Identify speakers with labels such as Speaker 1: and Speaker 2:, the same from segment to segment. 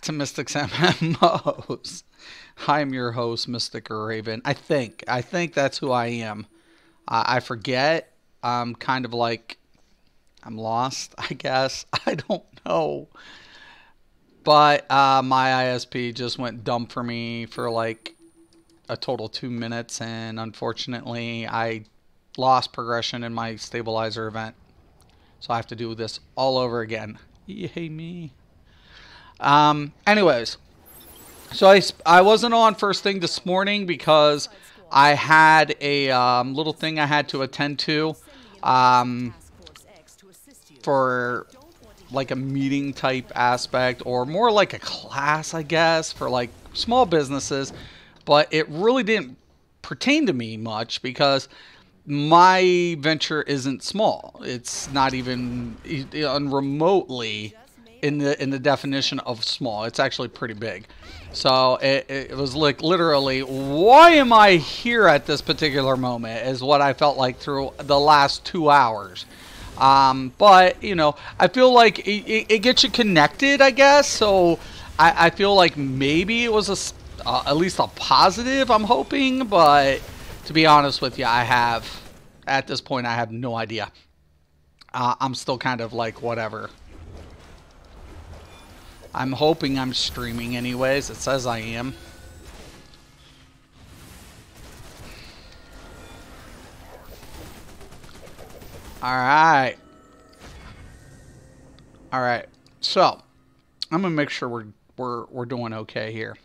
Speaker 1: to Mystic's MMOs. I'm your host, Mystic Raven. I think that's who I am. I forget. I'm kind of like I'm lost, I guess. I don't know. But my ISP just went dumb for me for like a total 2 minutes, and unfortunately, I lost progression in my stabilizer event. So I have to do this all over again. Yay me. Anyways, so I wasn't on first thing this morning because I had a little thing I had to attend to um, for like a meeting type aspect, or more like a class, I guess, for like small businesses. But it really didn't pertain to me much because my venture isn't small. It's not even remotely in the definition of small. It's actually pretty big. So it was like literally, why am I here at this particular moment? Is what I felt like through the last 2 hours. But you know, I feel like it gets you connected, I guess. So I feel like maybe it was at least a positive. I'm hoping, but to be honest with you, at this point I have no idea. I'm still kind of like whatever. I'm hoping I'm streaming anyways. It says I am. Alright. Alright. So I'm gonna make sure we're doing okay here.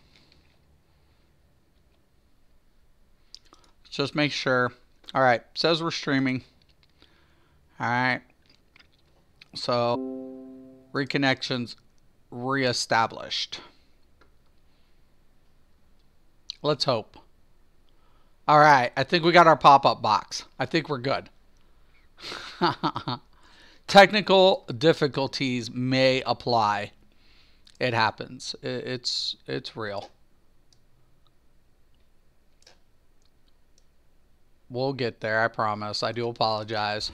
Speaker 1: Just make sure. Alright. Says we're streaming. Alright. So reconnections reestablished. Let's hope. Alright, I think we got our pop-up box. I think we're good. Technical difficulties may apply. It happens. It's real. We'll get there, I promise. I do apologize.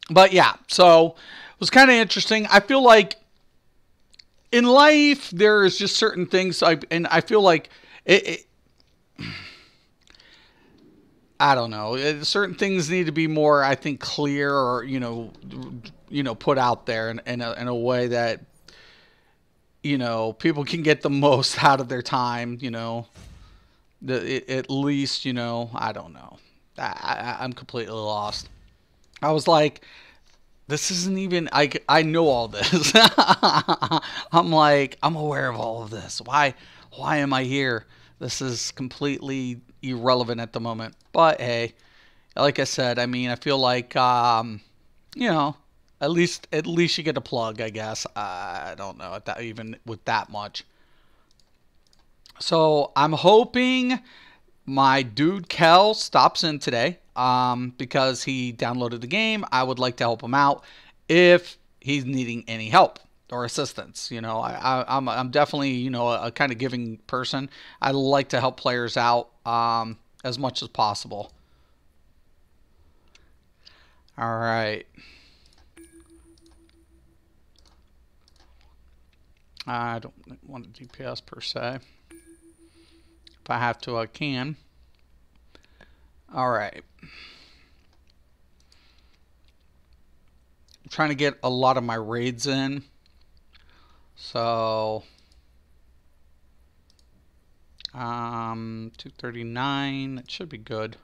Speaker 1: But yeah, so it was kind of interesting. I feel like in life there is just certain things, and I feel like I don't know. Certain things need to be more, I think, clear, or put out there in a way that people can get the most out of their time. At least I don't know. I'm completely lost. I was like, this isn't even. I know all this. I'm like, I'm aware of all of this. Why am I here? This is completely irrelevant at the moment. But hey, like I said, I mean, I feel like you know, at least you get a plug, I guess. I don't know that even with that much. So I'm hoping my dude Kel stops in today because he downloaded the game. I would like to help him out if he's needing any help or assistance. I'm definitely a kind of giving person. I like to help players out as much as possible. All right. I don't want a DPS per se. If I have to, I can. All right. I'm trying to get a lot of my raids in. So 239, it should be good.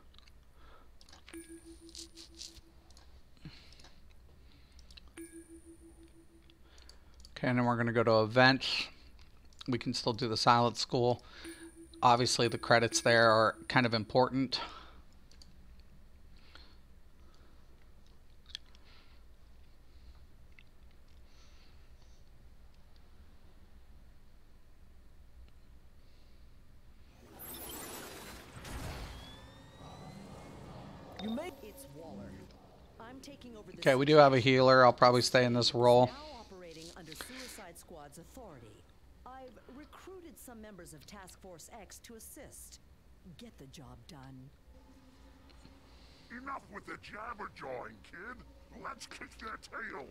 Speaker 1: Okay, and then we're going to go to events. We can still do the silent school. Obviously, the credits there are kind of important. Okay, we do have a healer. I'll probably stay in this role.
Speaker 2: I've recruited some members of Task Force X to assist. Get the job done.
Speaker 3: Enough with the jabber jawing, kid. Let's kick their tails.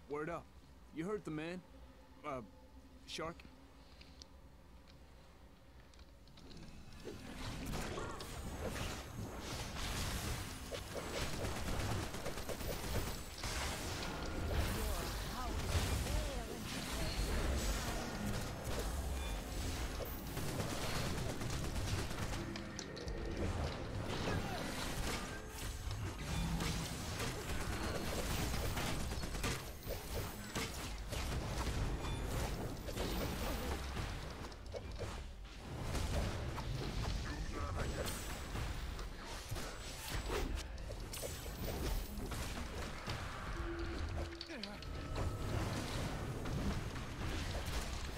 Speaker 4: Word up. You heard the man.
Speaker 3: Shark?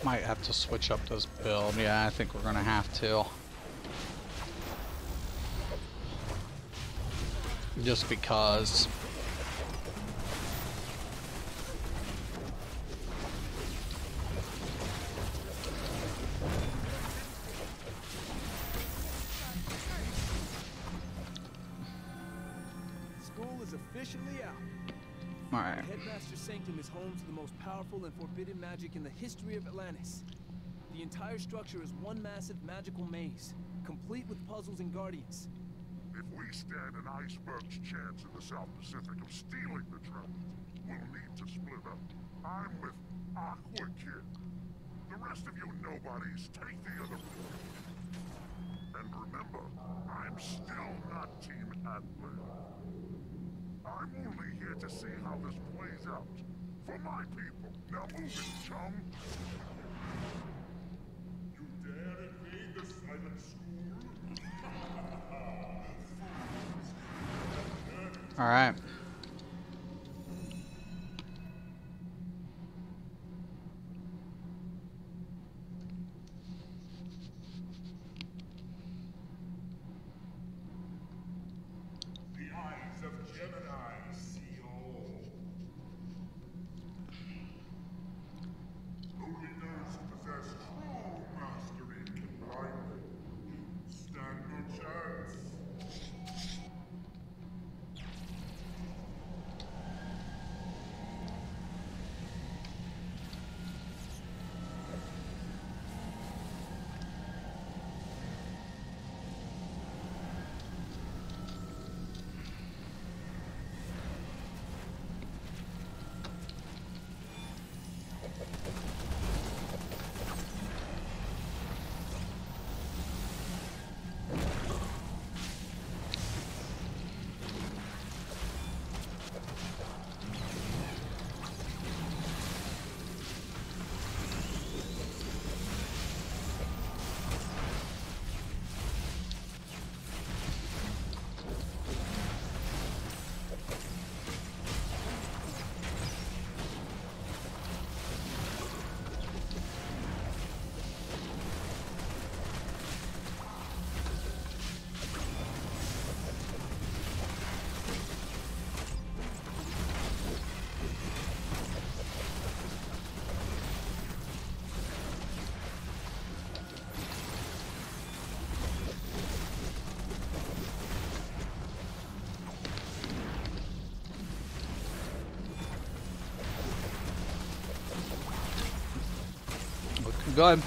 Speaker 1: Might have to switch up this build. Yeah, I think we're gonna have to. Just because.
Speaker 3: School is officially out.
Speaker 1: Alright.
Speaker 3: The Headmaster's Sanctum is home to the most powerful and forbidden magic in the history of Atlantis. The entire structure is one massive magical maze, complete with puzzles and guardians.
Speaker 4: If we stand an iceberg's chance in the South Pacific of stealing the treasure, we'll need to split up. I'm with Aqua Kid. The rest of you nobodies take the other route. And remember, I'm still not Team Atlas. I'm only here to see how this plays out. For my people. Now move it, chum. You dare invade the silent school?
Speaker 1: Alright.
Speaker 4: The eyes of Gemini see all. Only those who possess true mastery can blind them. Stand no chance.
Speaker 1: Good.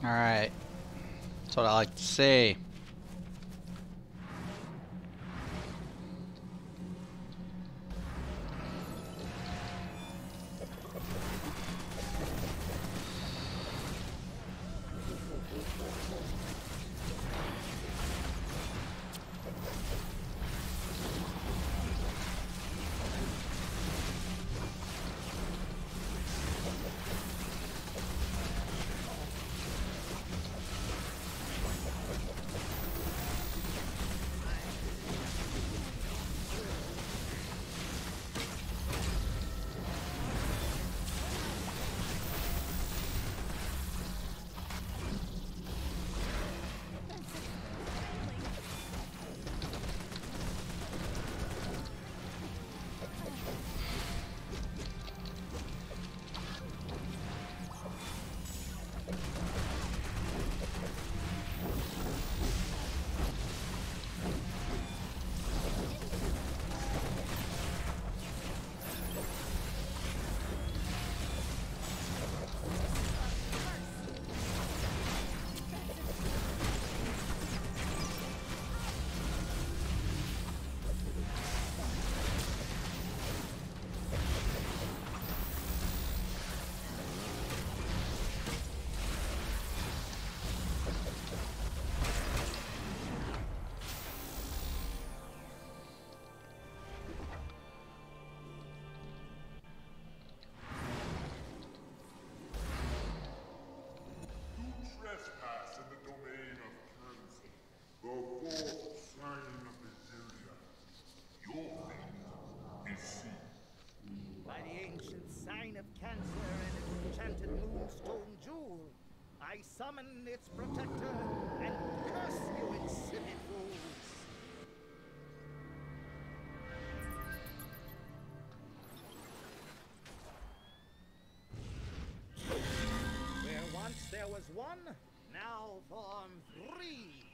Speaker 1: Alright. That's what I like to see.
Speaker 5: Moonstone Jewel. I summon its protector and curse you, insipid fools. Where once there was one, now form three.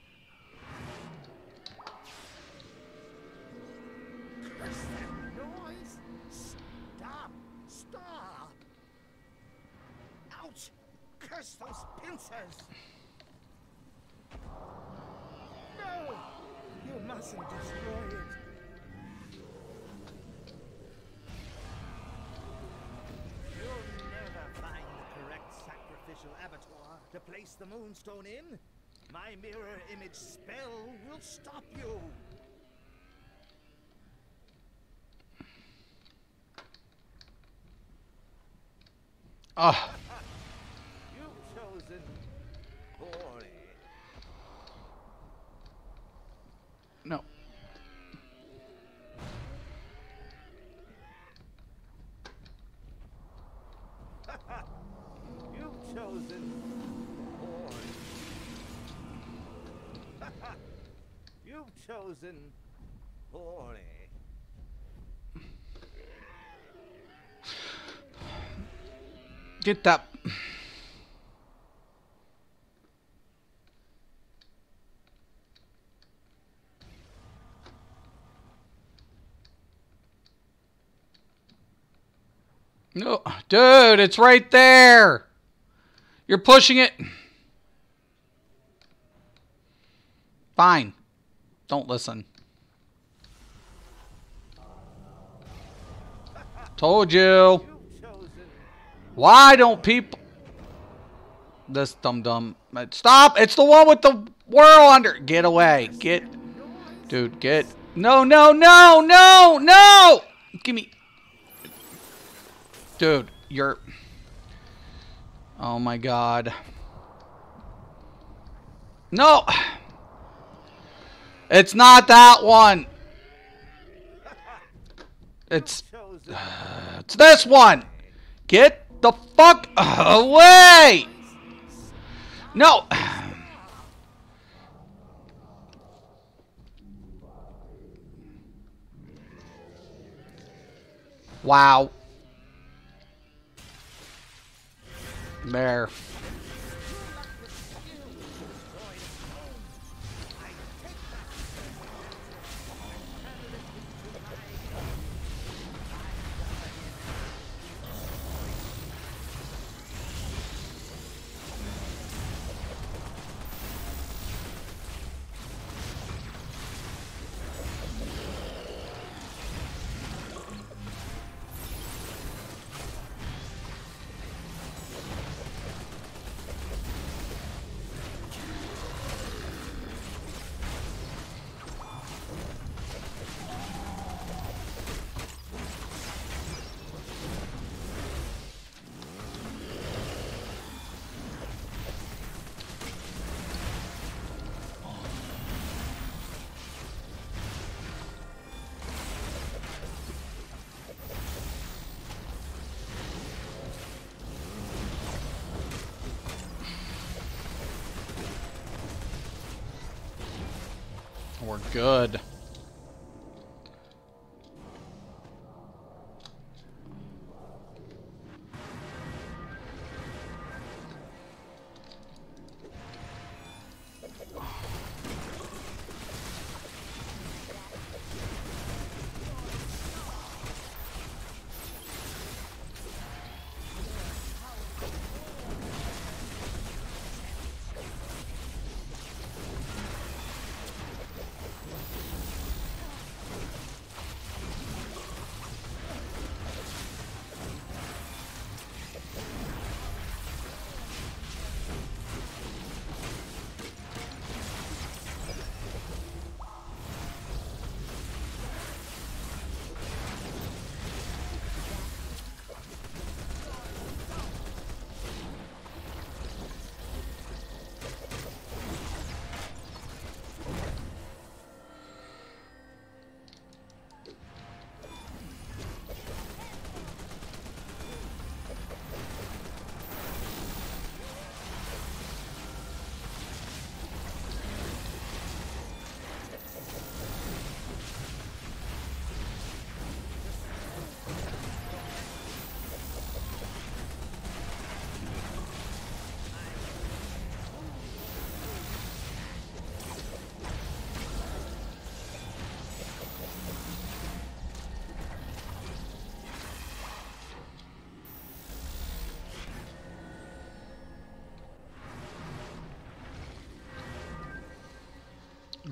Speaker 5: Curse that noise! Stop! Stop! Ouch! Curse those pincers! No! You mustn't destroy it. You'll never find the correct sacrificial abattoir to place the Moonstone in. My mirror image spell will stop you.
Speaker 1: Ah.
Speaker 5: You've chosen poorly.
Speaker 1: No.
Speaker 5: You've chosen poorly. You've chosen poorly.
Speaker 1: Get that. No, dude, it's right there. You're pushing it. Fine. Don't listen. Told you. Why don't people... This dum-dum... Stop! It's the one with the whirl under... Get away. Get... Dude, get... No, no, no, no, no! Give me... Dude, you're... Oh my god. No! It's not that one! It's this one! Get the fuck away! No! Wow. There. We're good.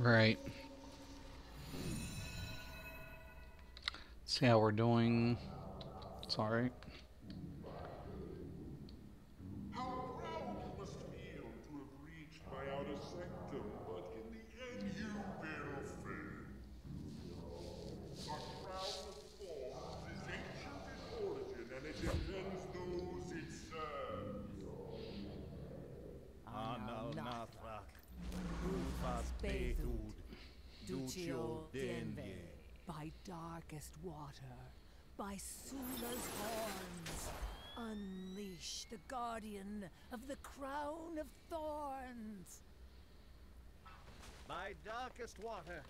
Speaker 1: Right. See how we're doing. It's alright.
Speaker 4: How proud you must feel to have reached my outer sanctum, but in the end you will fail. A crown of thorns is ancient in origin, and it defends those it serves.
Speaker 5: Anal Nathrak, Ulfas Bethud, Duccio Denve.
Speaker 2: By darkest water, by Sula's horns, unleash the guardian of the crown of thorns.
Speaker 5: By darkest water,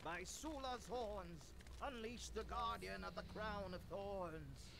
Speaker 5: by Sula's horns, unleash the guardian of the crown of thorns.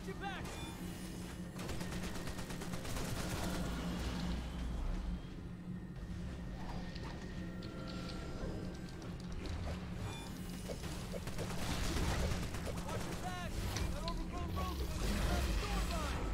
Speaker 3: your back! Watch your back! That overgrown rope is the door line!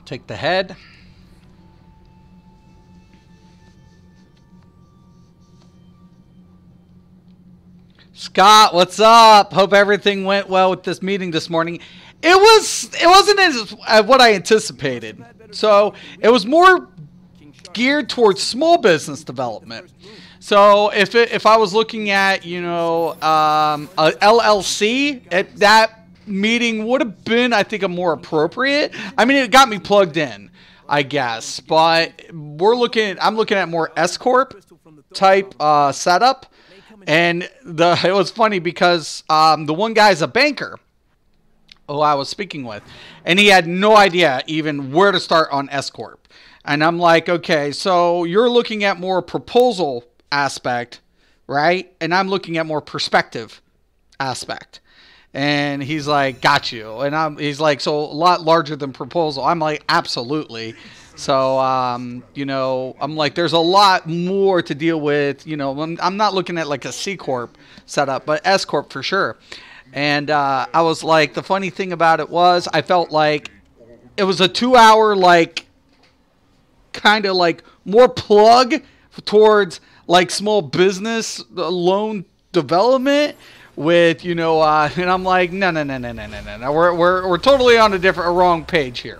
Speaker 1: Take the head. Scott, what's up? Hope everything went well with this meeting this morning. It wasn't as what I anticipated. So it was more geared towards small business development. So if I was looking at, you know, a LLC, that meeting would have been, I think, a more appropriate. I mean, it got me plugged in, I guess. But I'm looking at more S Corp type setup. And it was funny because the one guy's a banker who I was speaking with, and he had no idea even where to start on S Corp. And I'm like, okay, so you're looking at more proposal aspect, right? And I'm looking at more perspective aspect. And he's like, got you. And he's like, so a lot larger than proposal. I'm like, absolutely. So, you know, I'm like, there's a lot more to deal with. You know, I'm not looking at like a C Corp setup, but S Corp for sure. And I was like, the funny thing about it was I felt like it was a 2-hour, like, kind of like more plug towards like small business loan development with, you know, and I'm like, no. We're totally on a wrong page here.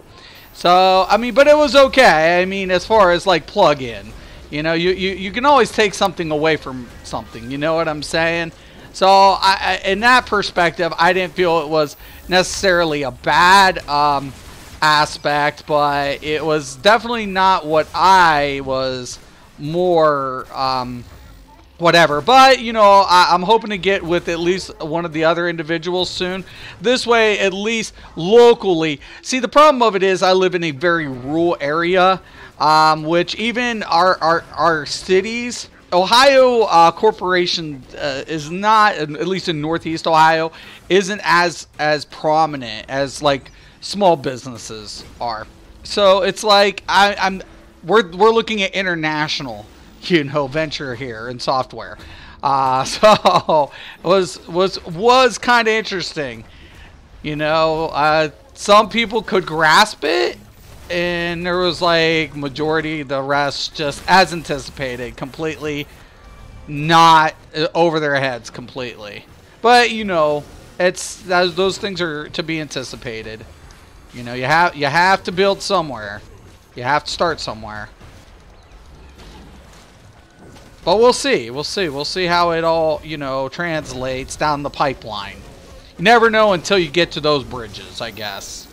Speaker 1: So, I mean, but it was okay. I mean, as far as like plug in, you know, you can always take something away from something. You know what I'm saying? So, in that perspective, I didn't feel it was necessarily a bad aspect, but it was definitely not what I was more whatever. But, you know, I'm hoping to get with at least one of the other individuals soon. This way, at least locally. See, the problem of it is I live in a very rural area, which even our cities, Ohio Corporation is not, at least in Northeast Ohio, isn't as prominent as like small businesses are. So it's like we're looking at international, you know, venture here in software. So it was kind of interesting. You know, some people could grasp it, and there was like majority, the rest just as anticipated, completely not over their heads completely. But you know, those things are to be anticipated. You know, you have to build somewhere. You have to start somewhere. But we'll see. We'll see how it all, you know, translates down the pipeline. You never know until you get to those bridges, I guess.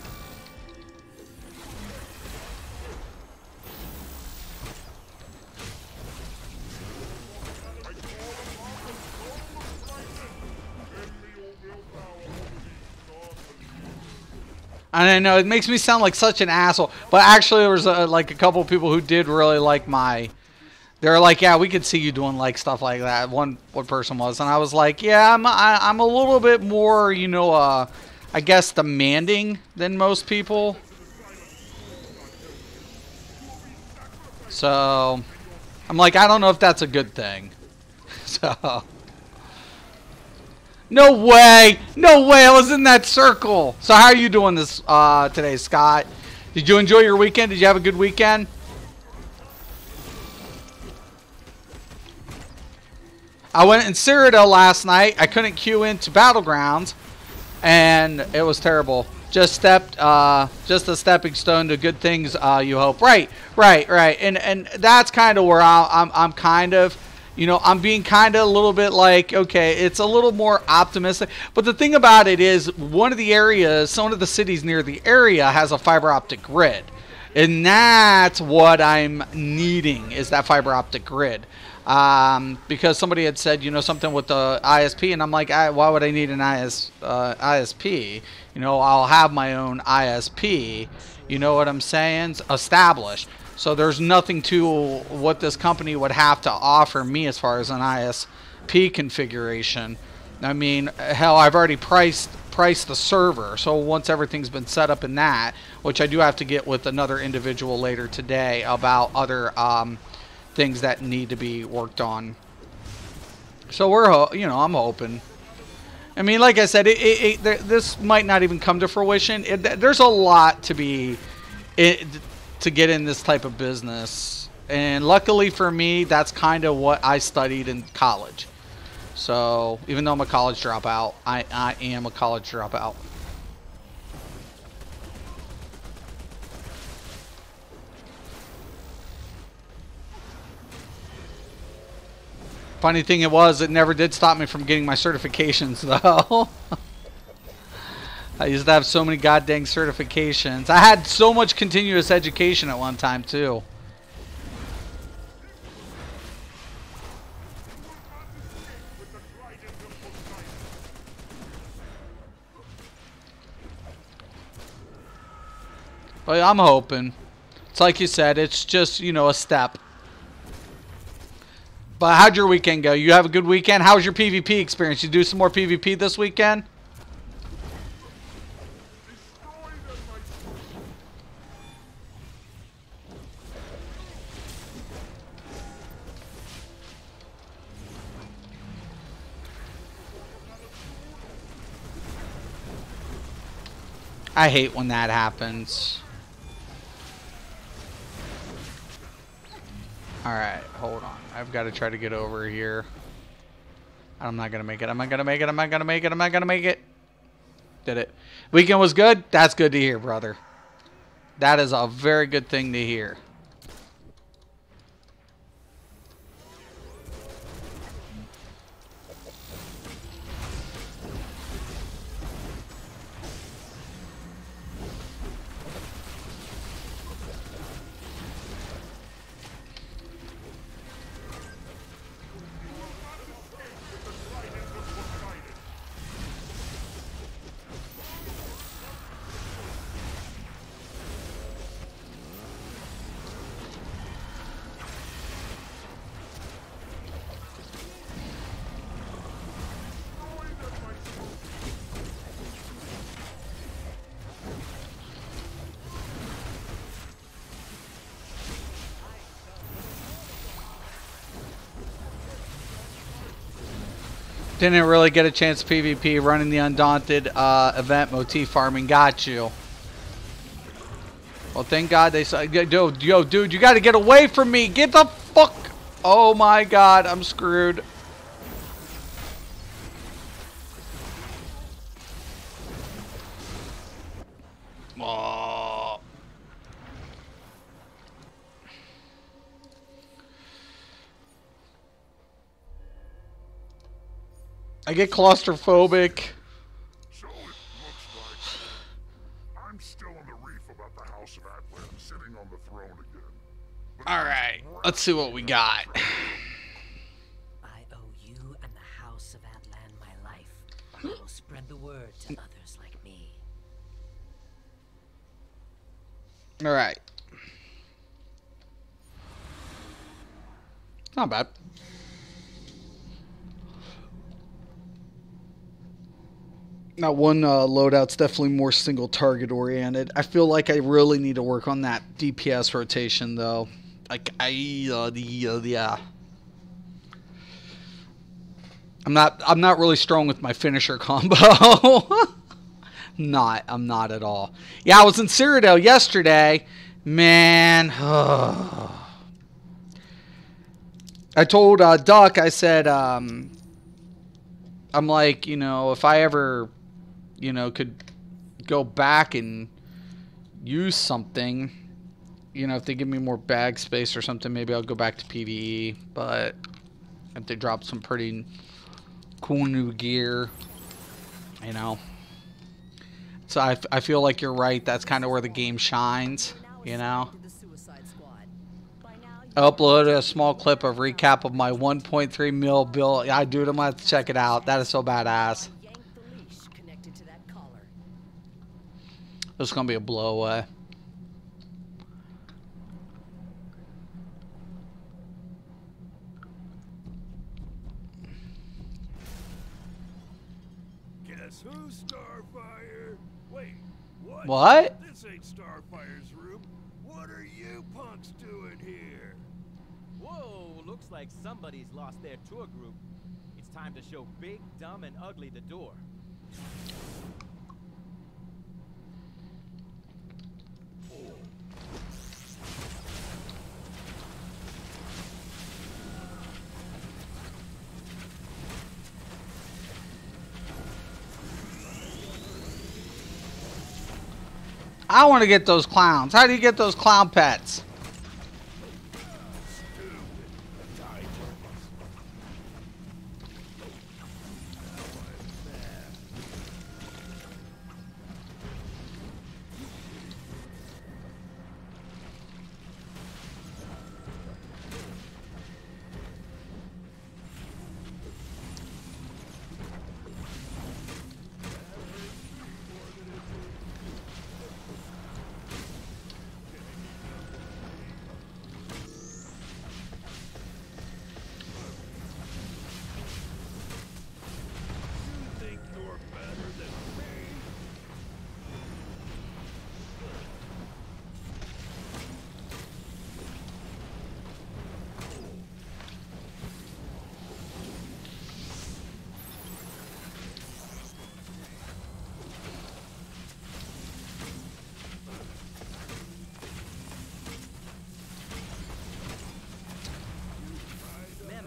Speaker 1: I know it makes me sound like such an asshole, but actually there was like a couple of people who did really like my. They're like, yeah, we could see you doing like stuff like that. One person was, and I was like, yeah, I'm a little bit more, you know, I guess demanding than most people. So I'm like, I don't know if that's a good thing. So. No way! No way! I was in that circle! So how are you doing this today, Scott? Did you enjoy your weekend? Did you have a good weekend? I went in Cyrodiil last night. I couldn't queue into Battlegrounds, and it was terrible. Just a stepping stone to good things, you hope. Right. And that's kind of where I'm kind of... You know, I'm being kind of a little bit like, okay, it's a little more optimistic. But the thing about it is, one of the cities near the area has a fiber optic grid. And that's what I'm needing, is that fiber optic grid. Because somebody had said, you know, something with the ISP, and I'm like, why would I need an ISP? You know, I'll have my own ISP. You know what I'm saying? Established. So there's nothing to what this company would have to offer me as far as an ISP configuration. I mean, hell, I've already priced the server. So once everything's been set up in that, which I do have to get with another individual later today about other things that need to be worked on. So you know, I'm hoping. I mean, like I said, this might not even come to fruition. There's a lot to be to get in this type of business. And luckily for me, that's kind of what I studied in college. So even though I'm a college dropout, I am a college dropout. Funny thing it never did stop me from getting my certifications though. I used to have so many goddamn certifications. I had so much continuous education at one time too. But I'm hoping. It's like you said, it's just, you know, a step. But how'd your weekend go? You have a good weekend? How was your PvP experience? You do some more PvP this weekend? I hate when that happens. Alright, hold on. I've got to try to get over here. I'm not going to make it. I'm not going to make it. I'm not going to make it. I'm not going to make it. Did it. Weekend was good? That's good to hear, brother. That is a very good thing to hear. Didn't really get a chance to PvP running the Undaunted event motif farming. Got you. Well, thank God they saw. Yo, dude, you got to get away from me. Get the fuck. Oh my God, I'm screwed. Oh. I get claustrophobic.
Speaker 4: So it looks like I'm still on the reef about the House of Atlan sitting on the throne again. But
Speaker 1: All right, let's see what we got.
Speaker 6: I owe you and the House of Atlan my life. I will spread the word to others like me.
Speaker 1: All right. Not bad. That one loadout's definitely more single target oriented. I feel like I really need to work on that DPS rotation though. Like yeah. I'm not really strong with my finisher combo. I'm not at all. Yeah, I was in Cyrodiil yesterday. Man. I told Duck, I said, I'm like, you know, if I ever, you know, could go back and use something, you know, if they give me more bag space or something, maybe I'll go back to PvE. But if they drop some pretty cool new gear, you know. So I feel like you're right. That's kind of where the game shines, you know. I uploaded a small clip of recap of my 1.3 mil build. Yeah, dude, I'm gonna have to check it out. That is so badass. This is gonna be a blowaway.
Speaker 3: Guess who's Starfire? Wait, what?
Speaker 1: What?
Speaker 3: This ain't Starfire's room. What are you punks doing here?
Speaker 7: Whoa, looks like somebody's lost their tour group. It's time to show Big, Dumb, and Ugly the door.
Speaker 1: I want to get those clowns. How do you get those clown pets?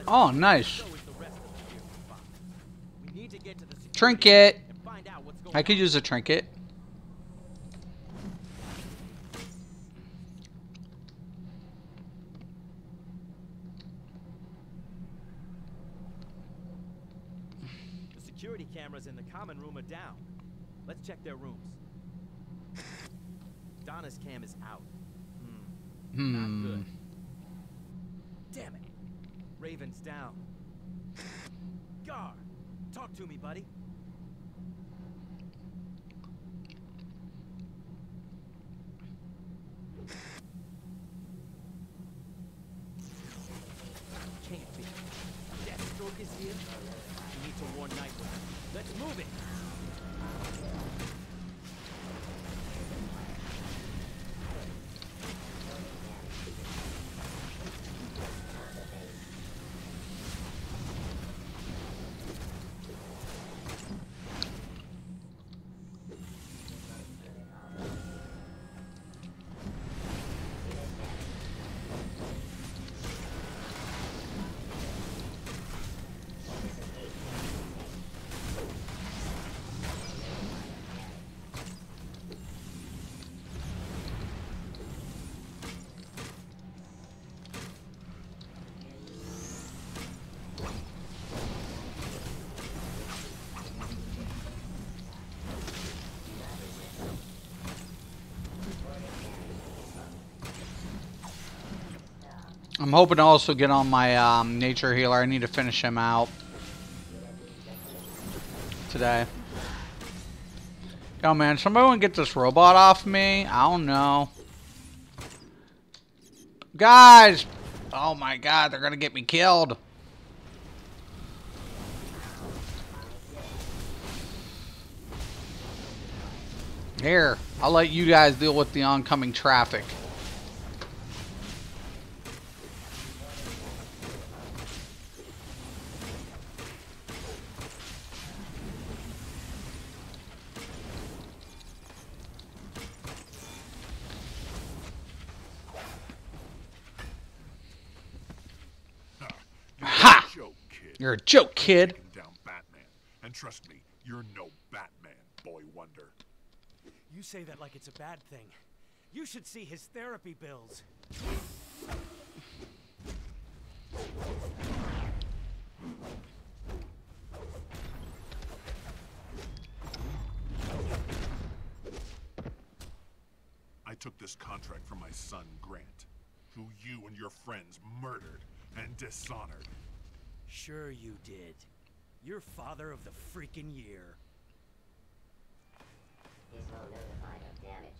Speaker 1: Oh, nice. Trinket. I could use a trinket.
Speaker 7: The security cameras in the common room are down. Let's check their rooms. Donna's cam is out. Not good. Damn it. Raven's down. Gar, talk to me, buddy. Can't be. Deathstroke is here. We need to warn Nightwing. Let's move it.
Speaker 1: I'm hoping to also get on my nature healer. I need to finish him out today. Yo, man, somebody want to get this robot off me? I don't know. Guys! Oh my god, they're gonna get me killed. Here, I'll let you guys deal with the oncoming traffic. Ha! You're a joke, kid.
Speaker 4: Down Batman. And trust me, you're no Batman, boy wonder.
Speaker 5: You say that like it's a bad thing. You should see his therapy bills.
Speaker 4: I took this contract from my son, Grant, who you and your friends murdered and dishonored.
Speaker 5: Sure you did. You're father of the freaking year.
Speaker 8: This will notify of damage.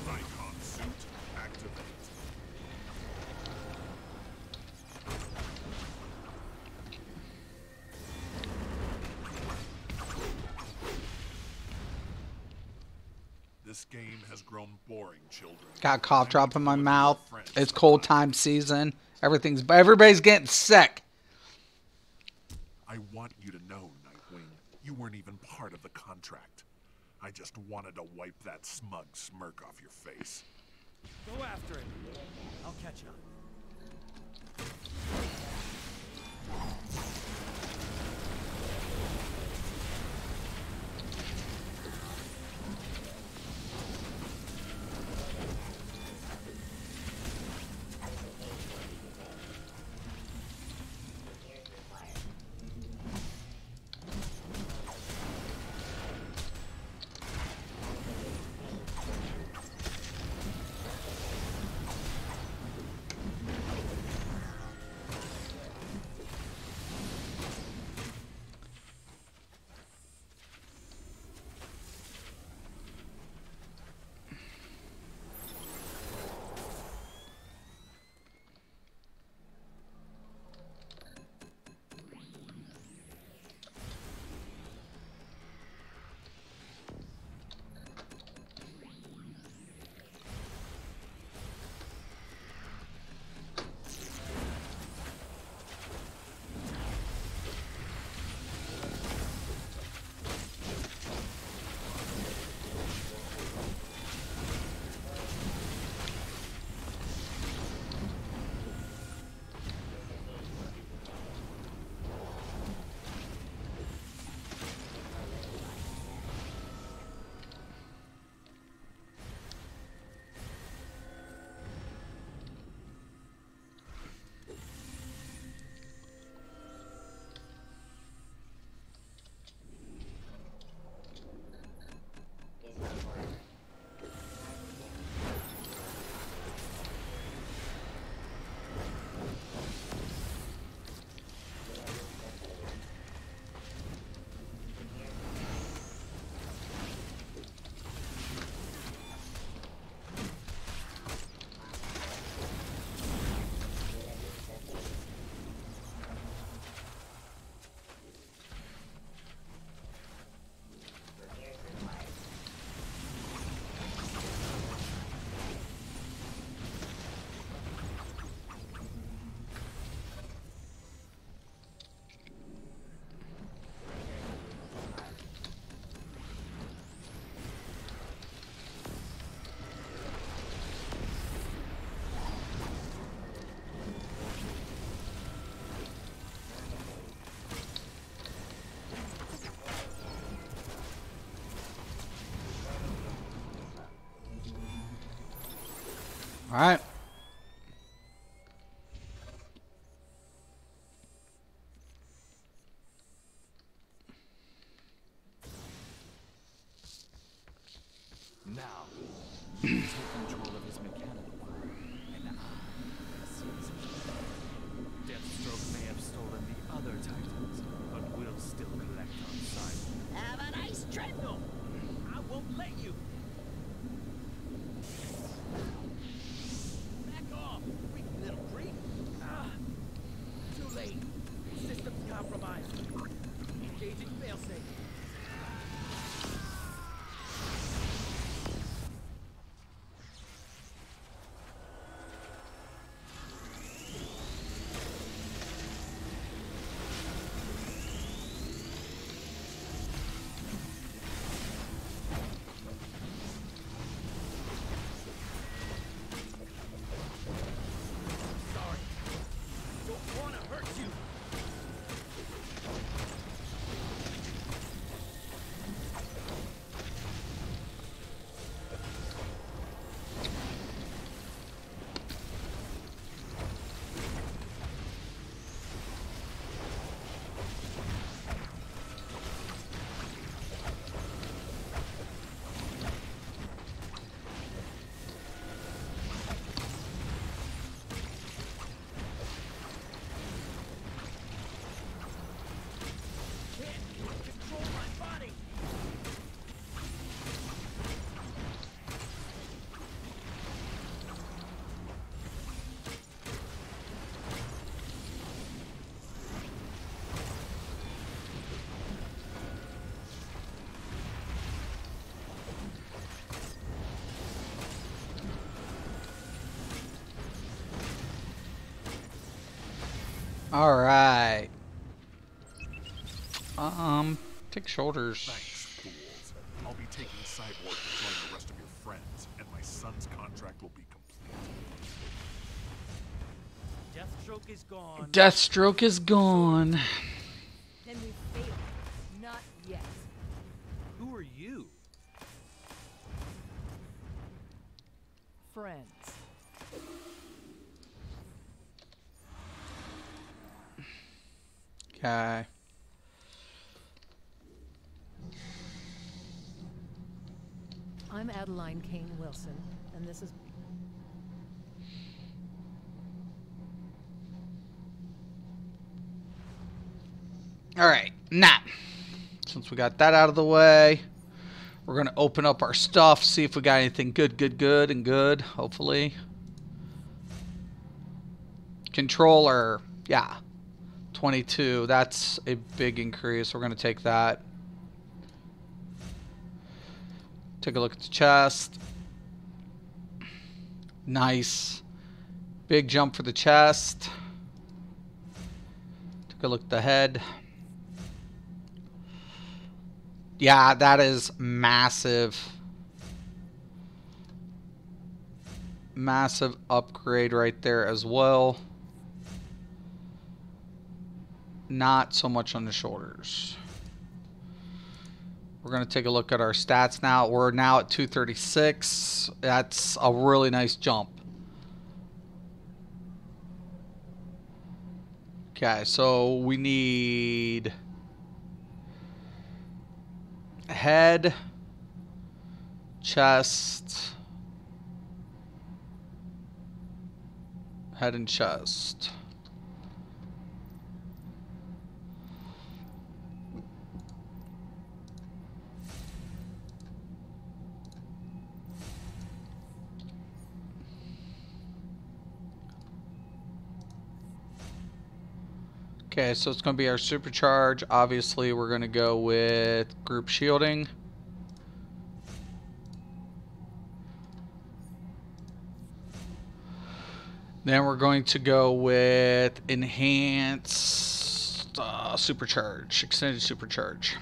Speaker 4: Nikon suit activate. This game has grown boring, children.
Speaker 1: Got a cough drop in my
Speaker 4: Look at
Speaker 1: mouth.
Speaker 4: your friends.
Speaker 1: It's cold time season. Everybody's getting sick.
Speaker 4: I want you to know, Nightwing, you weren't even part of the contract. I just wanted to wipe that smug smirk off your face.
Speaker 7: Go after him. I'll catch up.
Speaker 1: All right.
Speaker 7: Now, you take control of his mechanical core, and I seize it. Deathstroke may have stolen the other Titans, but we'll still collect on Simon.
Speaker 5: Have a nice trip!
Speaker 7: No, I won't let you.
Speaker 5: Back off, weak little creep. Ah, too late. System's compromised. Engaging failsafe.
Speaker 1: All right. Take shoulders.
Speaker 4: Thanks, fools. I'll be taking Cyborg to join the rest of your friends, and my son's contract will be complete.
Speaker 5: Deathstroke is gone.
Speaker 1: Deathstroke is gone.
Speaker 2: Then we failed. Not yet.
Speaker 3: Who are you?
Speaker 2: Friends.
Speaker 1: Okay.
Speaker 2: I'm Adeline Kane Wilson, and this is...
Speaker 1: All right. Now, since we got that out of the way, we're going to open up our stuff, see if we got anything good, hopefully. Controller, yeah. 22, that's a big increase. We're going to take that. Take a look at the chest. Nice. Big jump for the chest. Take a look at the head. Yeah, that is massive. Massive upgrade right there as well. Not so much on the shoulders. We're going to take a look at our stats now. We're now at 236. That's a really nice jump. Okay, so we need head, chest, head and chest. Okay, so it's going to be our supercharge. Obviously, we're going to go with group shielding. Then we're going to go with enhanced supercharge, extended supercharge.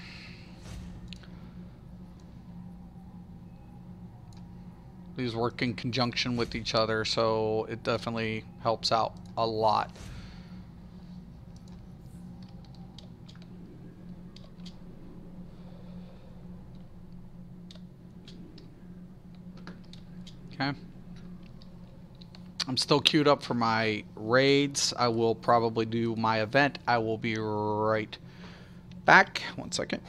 Speaker 1: These work in conjunction with each other, so it definitely helps out a lot. Okay. I'm still queued up for my raids. I will probably do my event. I will be right back. 1 second.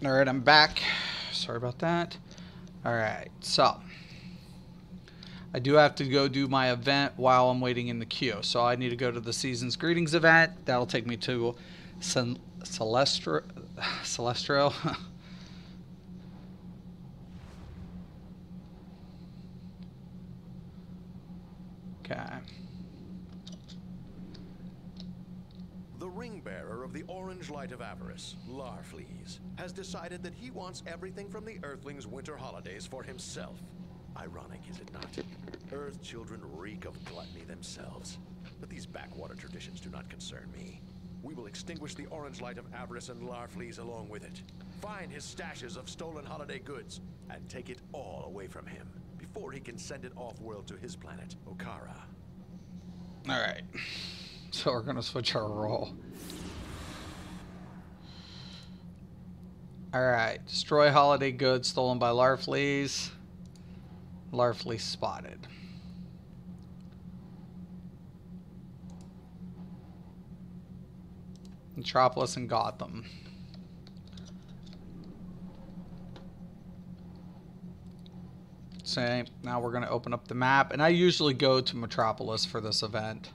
Speaker 1: Alright, I'm back. Sorry about that. Alright, so I do have to go do my event while I'm waiting in the queue. So I need to go to the Season's Greetings event. That'll take me to Celestial. Okay.
Speaker 9: The ring-bearer of the Orange Light of Avarice, Larfleeze, has decided that he wants everything from the Earthlings' winter holidays for himself. Ironic, is it not? Earth children reek of gluttony themselves. But these backwater traditions do not concern me. We will extinguish the Orange Light of Avarice and Larfleeze along with it. Find his stashes of stolen holiday goods and take it all away from him before he can send it off-world to his planet, Okara.
Speaker 1: Alright. So we're going to switch our role. Alright. Destroy holiday goods stolen by Larfleeze. Larfleeze spotted. Metropolis and Gotham. So now we're going to open up the map, and I usually go to Metropolis for this event.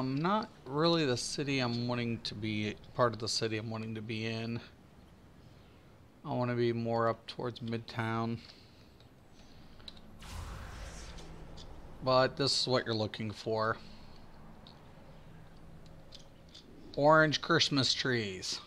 Speaker 1: Not really the city I'm wanting to be, part of the city I'm wanting to be in. I want to be more up towards Midtown. But this is what you're looking for. Orange Christmas trees.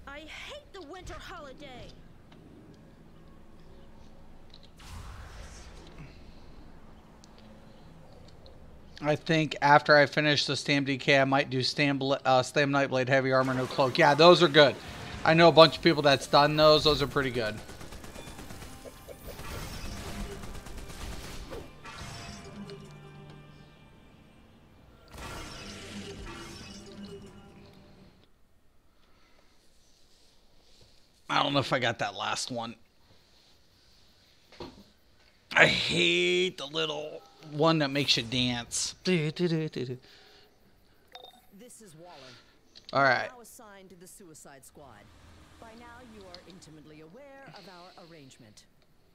Speaker 2: I hate the winter holiday.
Speaker 1: I think after I finish the Stam DK, I might do Stam Nightblade Heavy Armor No Cloak. Yeah, those are good. I know a bunch of people that's done those. Those are pretty good. I don't know if I got that last one. I hate the little one that makes you dance.
Speaker 2: This is Waller.
Speaker 1: All right.
Speaker 2: Now assigned to the Suicide Squad. By now you are intimately aware of our arrangement.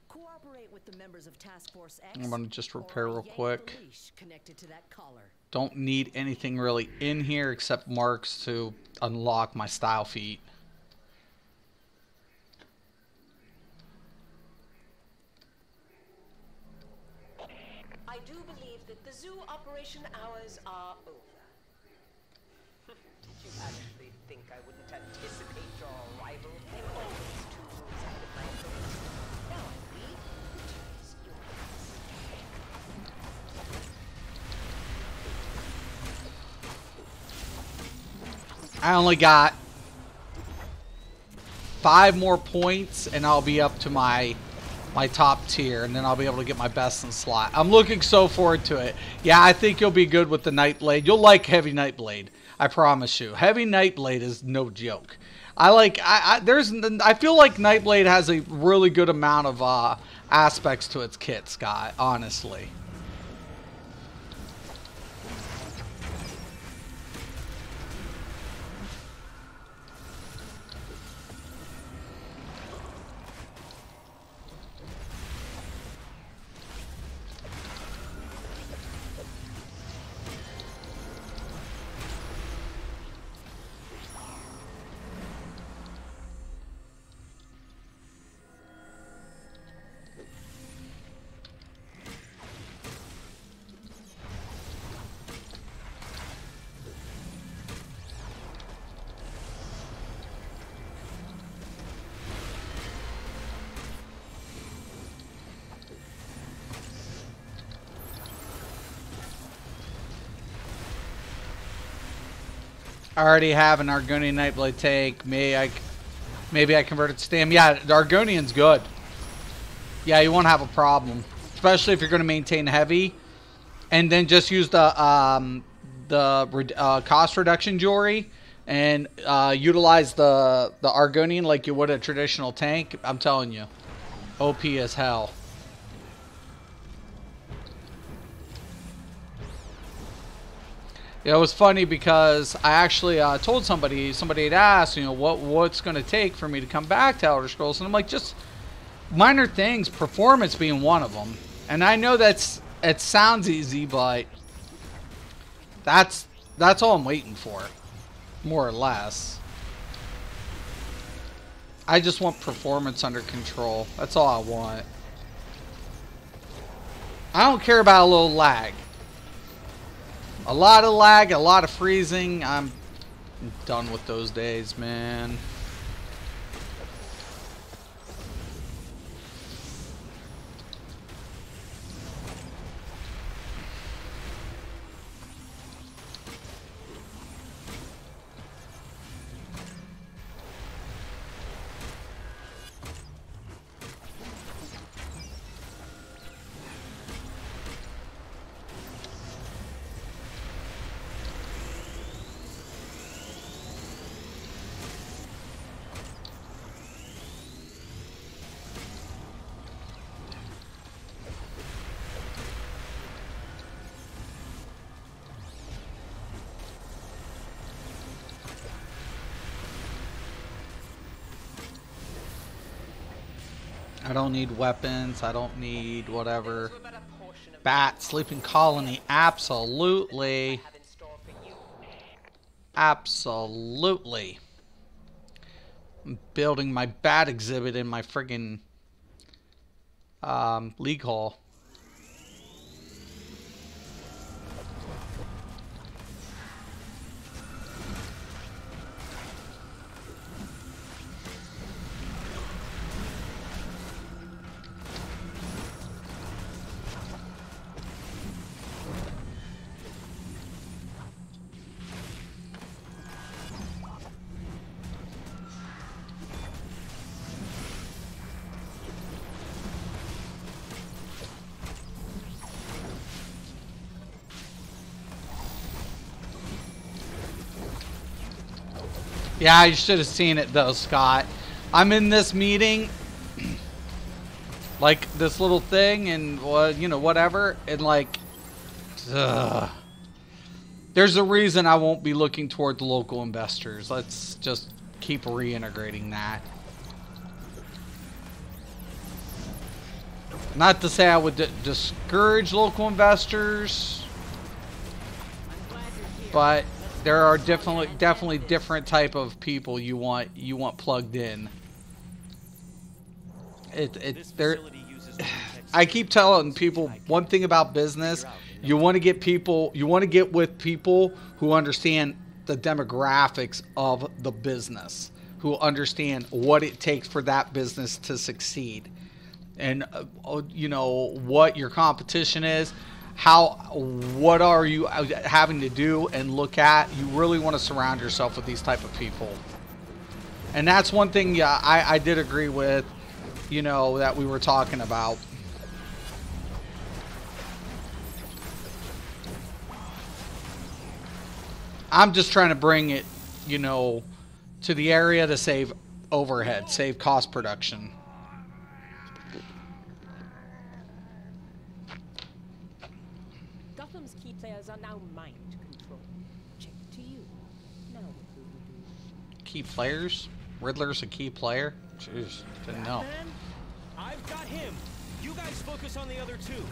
Speaker 2: Cooperate with the members of Task Force X.
Speaker 1: I'm gonna just repair
Speaker 2: or
Speaker 1: real
Speaker 2: yank
Speaker 1: quick.
Speaker 2: the leash connected to that collar.
Speaker 1: Don't need anything really in here except marks to unlock my style feat.
Speaker 6: I do believe that the zoo operation hours are over. Did you actually think I wouldn't anticipate your arrival? I'm always too moves ahead of my opponents. Now I believe it is yours.
Speaker 1: I only got 5 more points and I'll be up to my top tier, and then I'll be able to get my best in slot. I'm looking so forward to it. Yeah, I think you'll be good with the Nightblade. You'll like Heavy Nightblade. I promise you. Heavy Nightblade is no joke. I feel like Nightblade has a really good amount of aspects to its kit, Scott, honestly. I already have an Argonian Nightblade tank. Maybe I convert it to Stam. Yeah, the Argonian's good. Yeah, you won't have a problem, especially if you're going to maintain heavy, and then just use the cost reduction jewelry and utilize the Argonian like you would a traditional tank. I'm telling you, OP as hell. Yeah, it was funny because I actually told somebody had asked, you know, what's going to take for me to come back to Elder Scrolls, and I'm like, just minor things, performance being one of them. And I know it sounds easy, but that's all I'm waiting for, more or less. I just want performance under control. That's all I want. I don't care about a little lag. A lot of lag, a lot of freezing. I'm done with those days, man. I don't need weapons. I don't need whatever. Bat, sleeping colony. Absolutely. Absolutely. I'm building my bat exhibit in my friggin' league hall. Yeah, you should have seen it though, Scott. I'm in this meeting, like this little thing, and you know, whatever, and like, there's a reason I won't be looking toward the local investors. Let's just keep reintegrating that. Not to say I would discourage local investors, but there are definitely different type of people you want plugged in. I keep telling people one thing about business: you want to get with people who understand the demographics of the business, who understand what it takes for that business to succeed, and you know what your competition is. What are you having to do and look at? You really want to surround yourself with these type of people. And that's one thing, yeah, I did agree with, you know, that we were talking about. I'm just trying to bring it, you know, to the area to save overhead, save cost production.
Speaker 10: Gotham's key players are now mind control. Check to you. Now what will you do?
Speaker 1: Key players? Riddler's a key player? Jeez, didn't know.
Speaker 11: Batman? I've got him. You guys focus on the other two.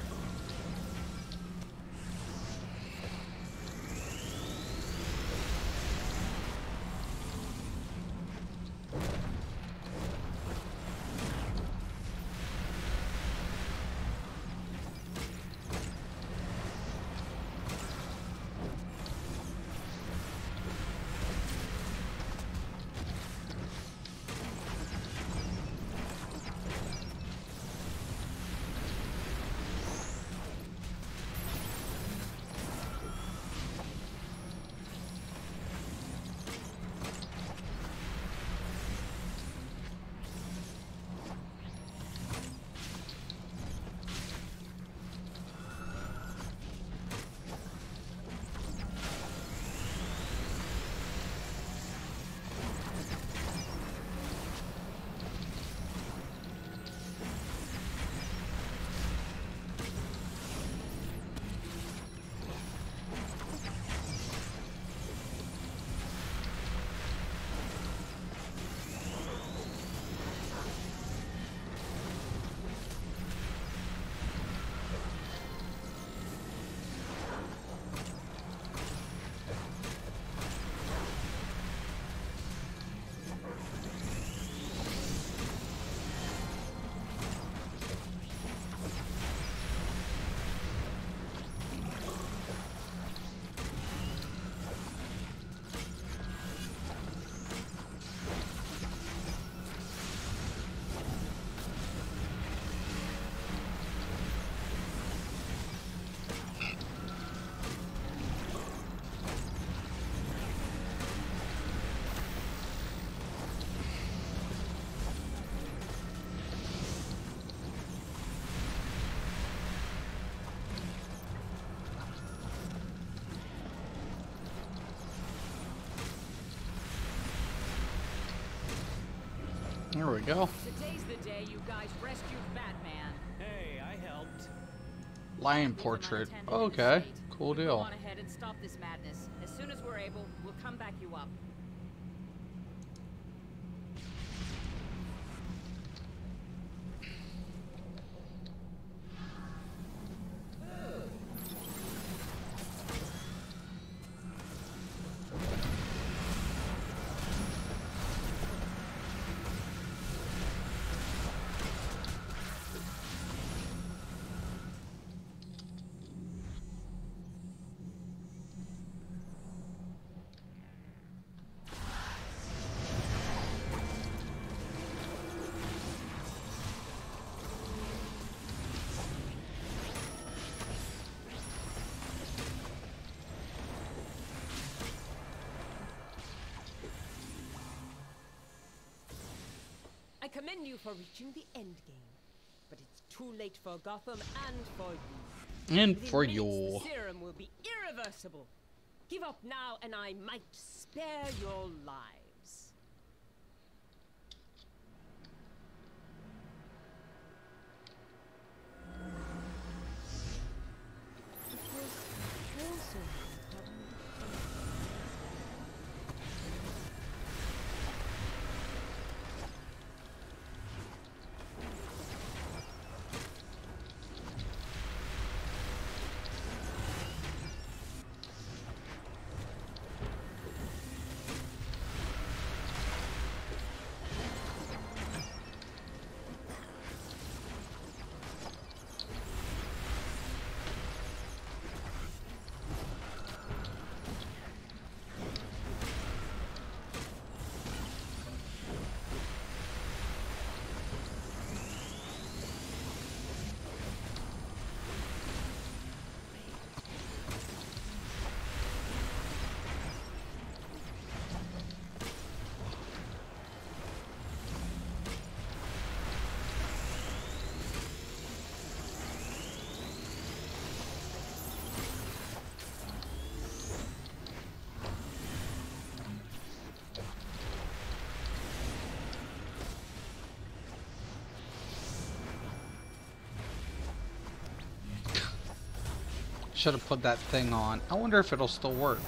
Speaker 1: we go.
Speaker 10: Today's the day you guys rescued Batman.
Speaker 11: Hey, I helped.
Speaker 1: Lion
Speaker 10: Leave him
Speaker 1: portrait.
Speaker 10: unattended in the
Speaker 1: Okay,
Speaker 10: state.
Speaker 1: cool
Speaker 10: Go
Speaker 1: deal.
Speaker 10: on ahead and stop this madness. As soon as we're able, we'll come back you up. I commend you for reaching the end game, but it's too late for Gotham and for you.
Speaker 1: And
Speaker 10: Within
Speaker 1: for
Speaker 10: minutes,
Speaker 1: you.
Speaker 10: the serum will be irreversible. Give up now, and I might spare your lives.
Speaker 1: Should have put that thing on. I wonder if it'll still work.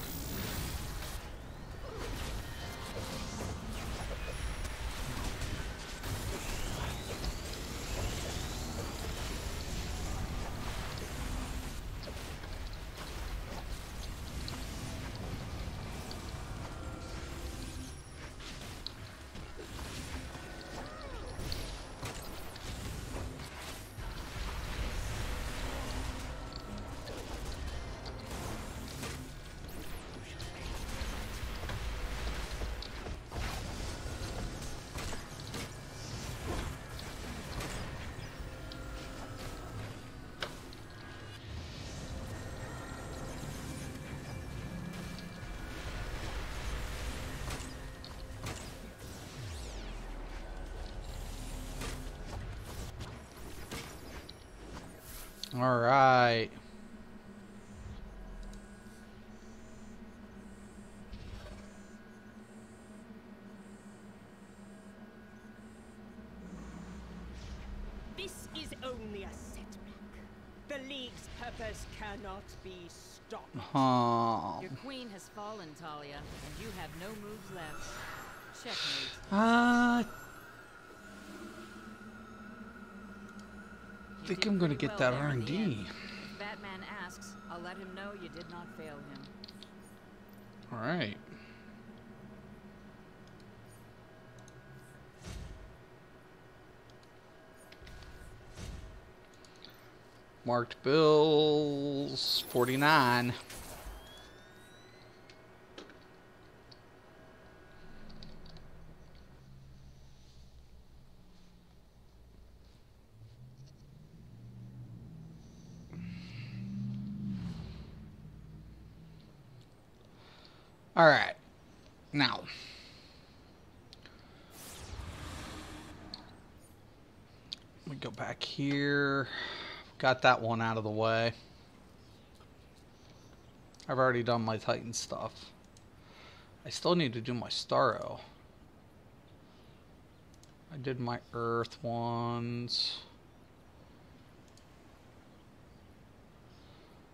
Speaker 1: All right.
Speaker 10: This is only a setback. The League's purpose cannot be stopped.
Speaker 1: Huh.
Speaker 10: Your queen has fallen, Talia, and you have no moves left. Checkmate.
Speaker 1: I
Speaker 10: You
Speaker 1: think
Speaker 10: did
Speaker 1: I'm gonna
Speaker 10: pretty
Speaker 1: get
Speaker 10: well
Speaker 1: that
Speaker 10: there in the
Speaker 1: R&D.
Speaker 10: end. If Batman asks, I'll let him know you did not fail him.
Speaker 1: All right. Marked bills 49. All right. Now, we go back here. Got that one out of the way. I've already done my Titan stuff. I still need to do my Starro. I did my Earth ones.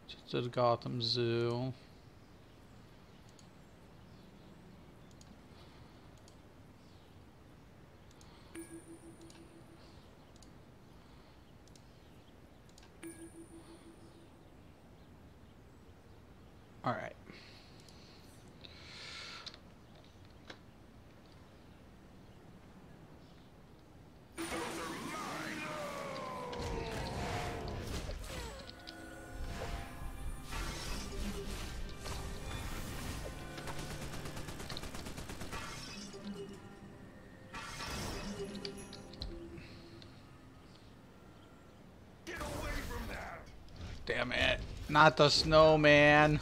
Speaker 1: Just did Gotham Zoo. All right. Damn it. Not the snowman.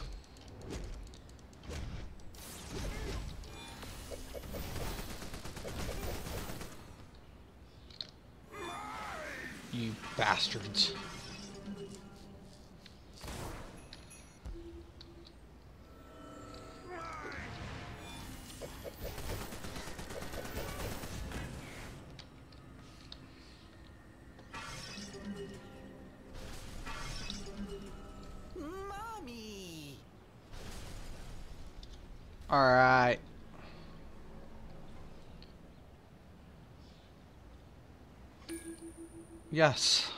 Speaker 1: You bastards.
Speaker 5: Mommy!
Speaker 1: All right. Yes.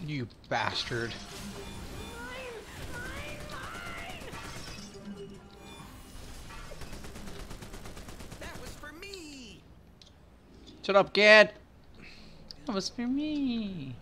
Speaker 1: You bastard.
Speaker 5: That was for me!
Speaker 1: Shut up, kid. That was for me.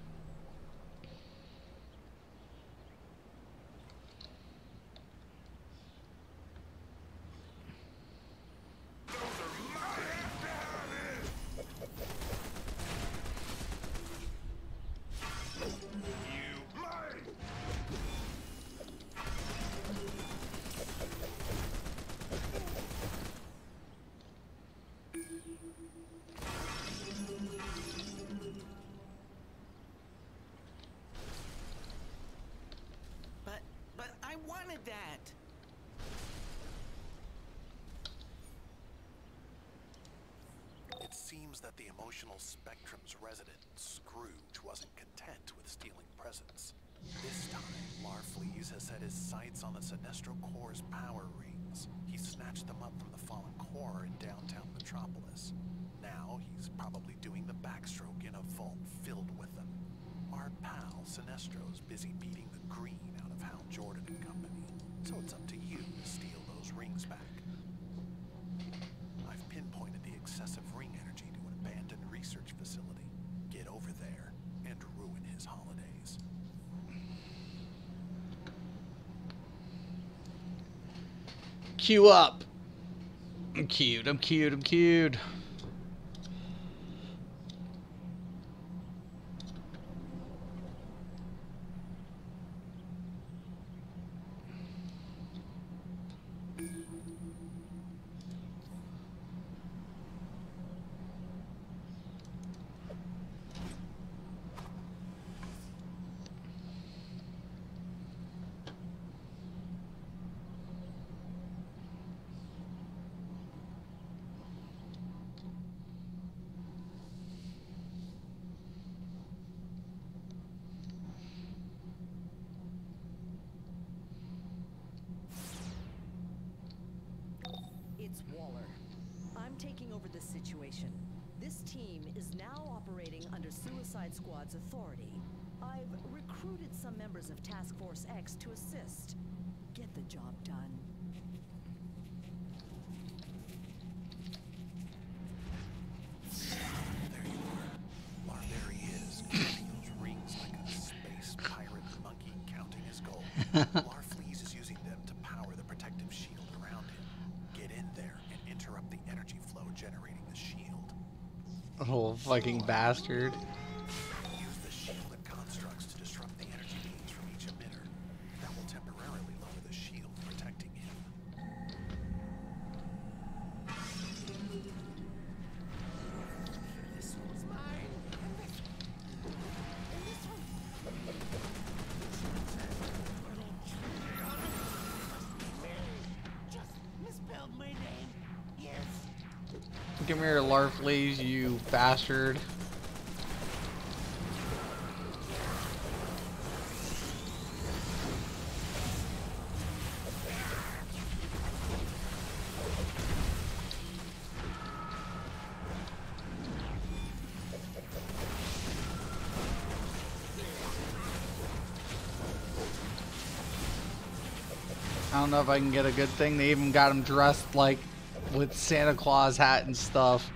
Speaker 5: But I wanted that!
Speaker 9: It seems that the emotional spectrum's resident, Scrooge, wasn't content with stealing presents. This time, Larfleeze has set his sights on the Sinestro Corps' power rings. He snatched them up from the fallen core in downtown Metropolis. Now, he's probably doing the backstroke in a vault filled with them. Our pal Sinestro's busy beating the green out of Hal Jordan and company, so it's up to you to steal those rings back. I've pinpointed the excessive ring energy to an abandoned research facility. Get over there and ruin his holidays.
Speaker 1: Queue up. I'm cute. I'm cute. I'm cute.
Speaker 2: It's Waller. I'm taking over this situation. This team is now operating under Suicide Squad's authority. I've recruited some members of Task Force X to assist. Get the job done.
Speaker 9: There you are. There he is, counting those rings like a space pirate monkey counting his gold. Larfleeze is using them to power the protective generating the shield.
Speaker 1: Oh, fucking bastard.
Speaker 9: Use the shield and constructs to disrupt the energy beams from each emitter. That will temporarily lower the shield protecting him.
Speaker 5: This one's mine. And this one. Just misspelled my name. Yes.
Speaker 1: Give me your Larfleeze, you bastard. I don't know if I can get a good thing. They even got him dressed like with Santa Claus hat and stuff.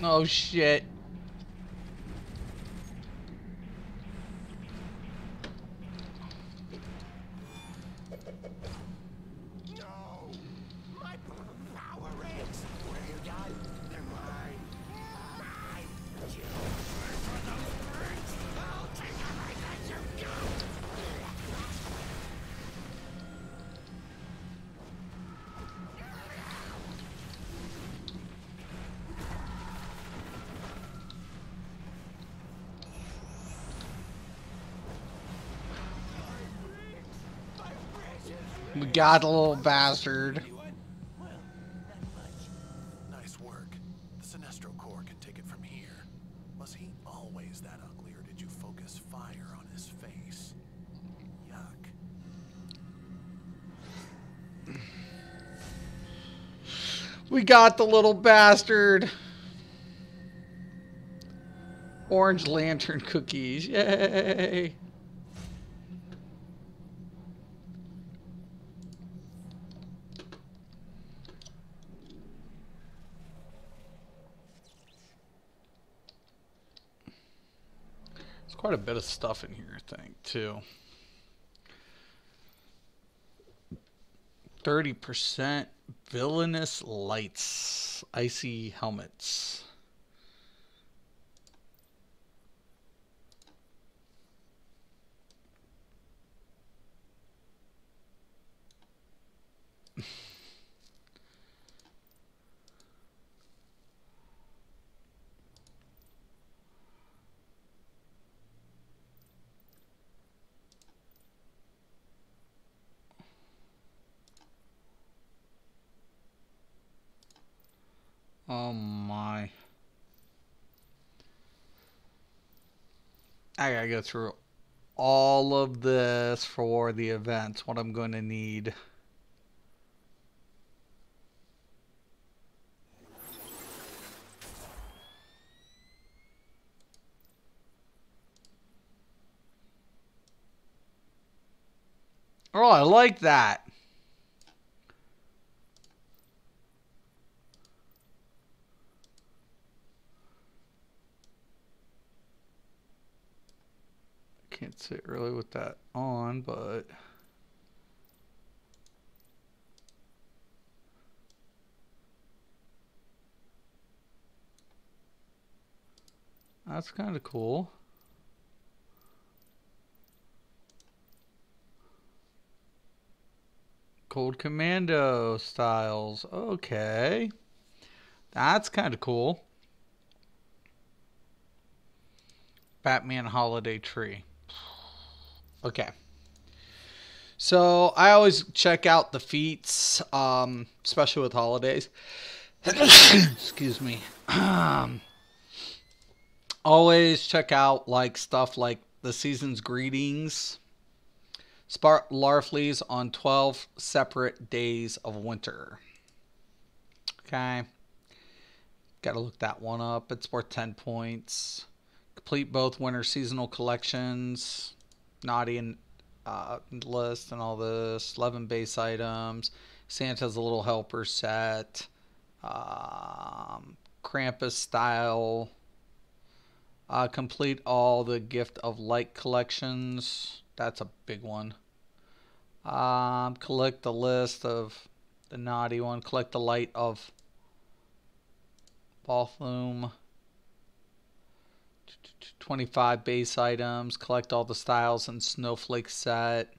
Speaker 1: Oh shit.
Speaker 5: No! My power rings! What have you done? They're mine. Mine! You for those birds! I'll take everything you've got!
Speaker 1: We got the little bastard.
Speaker 9: Nice work. The Sinestro Corps can take it from here. Was he always that ugly, or did you focus fire on his face? Yuck.
Speaker 1: We got the little bastard. Orange Lantern cookies. Yay. There's quite a bit of stuff in here, I think, too. 30% villainous lights, icy helmets. Oh my. I gotta go through all of this for the events, what I'm going to need. Oh, I like that. Can't sit really with that on, but that's kind of cool. Cold Commando styles. Okay. That's kind of cool. Batman holiday tree. Okay. So I always check out the feats, especially with holidays. Excuse me. Always check out like stuff like the season's greetings. Spark Larfleeze on 12 separate days of winter. Okay. Gotta look that one up. It's worth 10 points. Complete both winter seasonal collections. Naughty and list and all this. 11 base items. Santa's a Little Helper set. Krampus style. Complete all the Gift of Light collections. That's a big one. Collect the list of the naughty one. Collect the light of Bothloom. 25 base items. Collect all the styles and Snowflake set.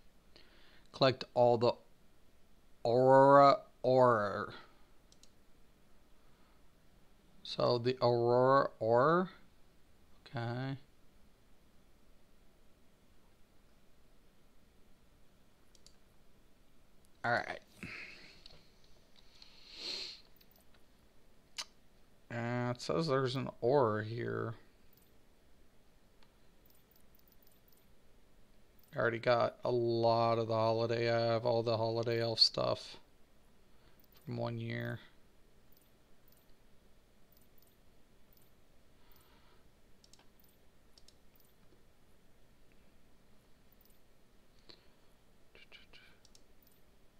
Speaker 1: Collect all the Aurora. So the Aurora. Okay. All right. It says there's an aura here. I already got a lot of the holiday. I have all the holiday elf stuff from 1 year.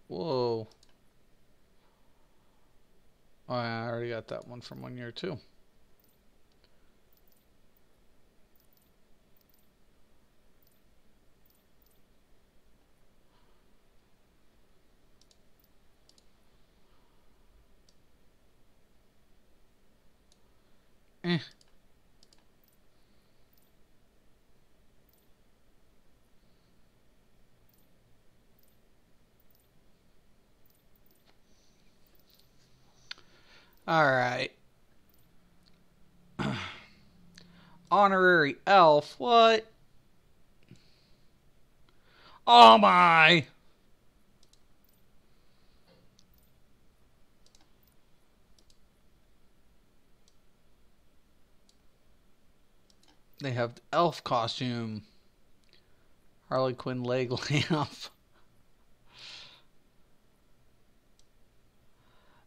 Speaker 1: Whoa. Oh, yeah, I already got that one from 1 year too. All right. Honorary elf. What? Oh my. They have the elf costume. Harley Quinn leg lamp.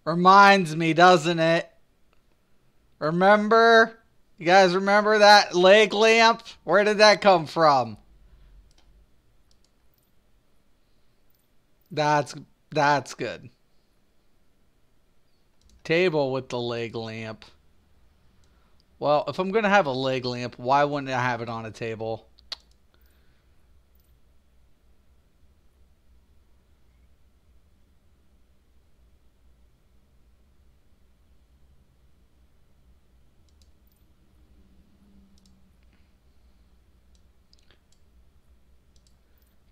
Speaker 1: Reminds me, doesn't it? Remember? You guys remember that leg lamp? Where did that come from? That's good. Table with the leg lamp. Well, if I'm going to have a leg lamp, why wouldn't I have it on a table?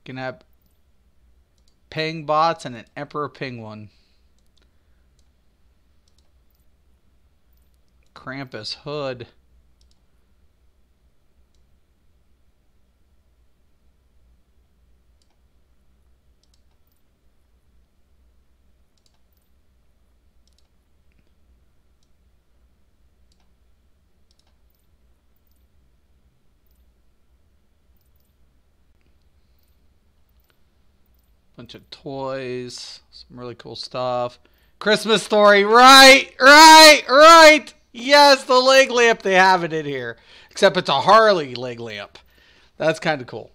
Speaker 1: You can have Peng bots and an Emperor Penguin. Krampus hood. Bunch of toys, some really cool stuff. Christmas Story, right. Yes, the leg lamp, they have it in here. Except it's a Harley leg lamp. That's kind of cool.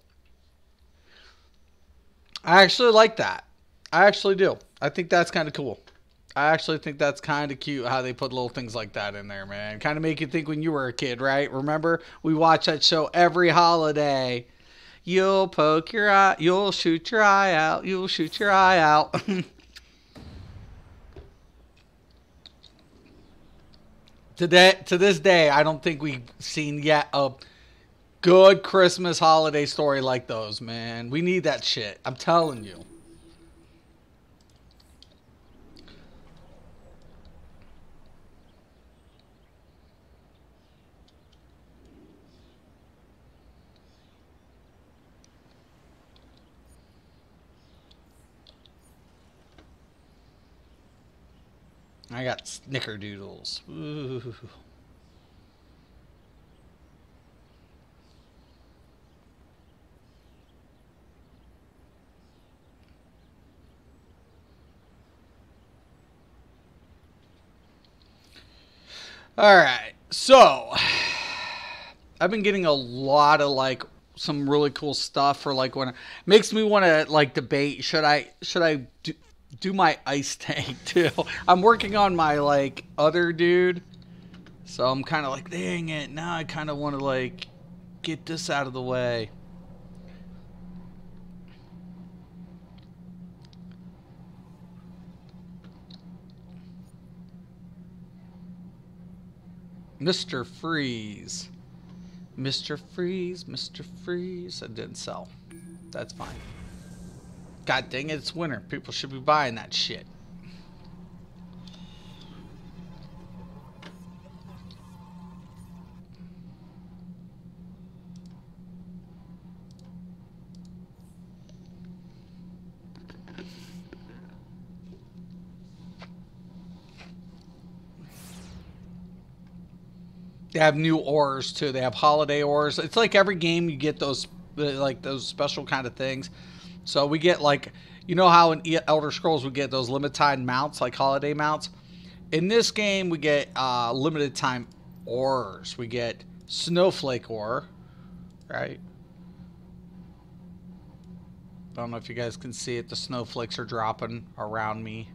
Speaker 1: I actually like that. I actually do. I think that's kind of cool. I actually think that's kind of cute how they put little things like that in there, man. Kind of make you think when you were a kid, right? Remember, we watched that show every holiday. You'll poke your eye. You'll shoot your eye out. You'll shoot your eye out. To this day, I don't think we've seen yet a good Christmas holiday story like those, man. We need that shit. I'm telling you. I got snickerdoodles. Ooh. All right, so I've been getting a lot of like some really cool stuff for like when it makes me want to like debate should I do my ice tank too. I'm working on my like other dude, so I'm kind of like, dang it, now I kind of want to like get this out of the way. Mr. Freeze. Mr. Freeze, Mr. Freeze. It didn't sell. That's fine. God dang it, it's winter. People should be buying that shit. They have new ores too. They have holiday ores. It's like every game you get those like those special kind of things. So we get like, you know how in Elder Scrolls we get those limited time mounts, like holiday mounts. In this game we get limited time ores. We get snowflake ore, right? I don't know if you guys can see it. The snowflakes are dropping around me.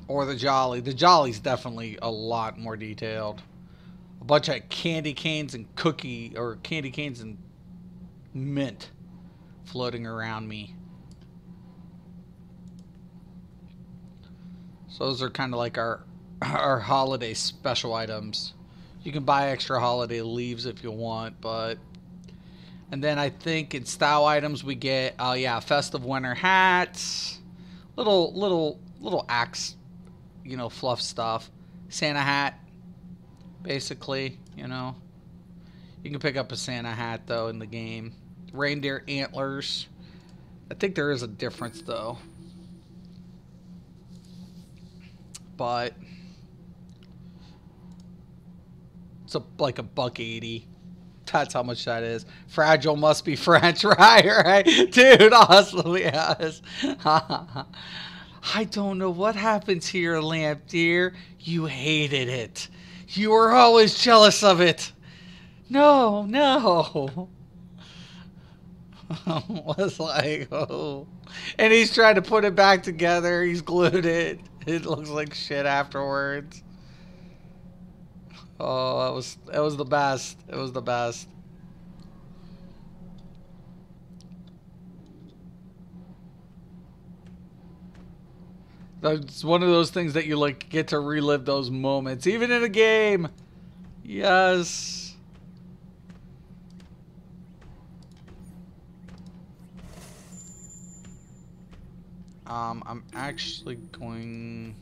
Speaker 1: Or the Jolly. The Jolly's definitely a lot more detailed. A bunch of candy canes and candy canes and mint floating around me. So those are kind of like our holiday special items. You can buy extra holiday leaves if you want, but... And then I think in style items we get, yeah, festive winter hats, little axe, you know, fluff stuff, Santa hat, basically, you know. You can pick up a Santa hat though in the game. Reindeer antlers. I think there is a difference though, but it's like $1.80. That's how much that is. Fragile must be French, right? Dude, awesome, yes. I don't know what happened to your lamp, dear. You hated it. You were always jealous of it. No. Was like, oh. And he's trying to put it back together. He's glued it. It looks like shit afterwards. Oh, it was the best. It was the best. It's one of those things that you like get to relive those moments, even in a game. Yes. I'm actually going...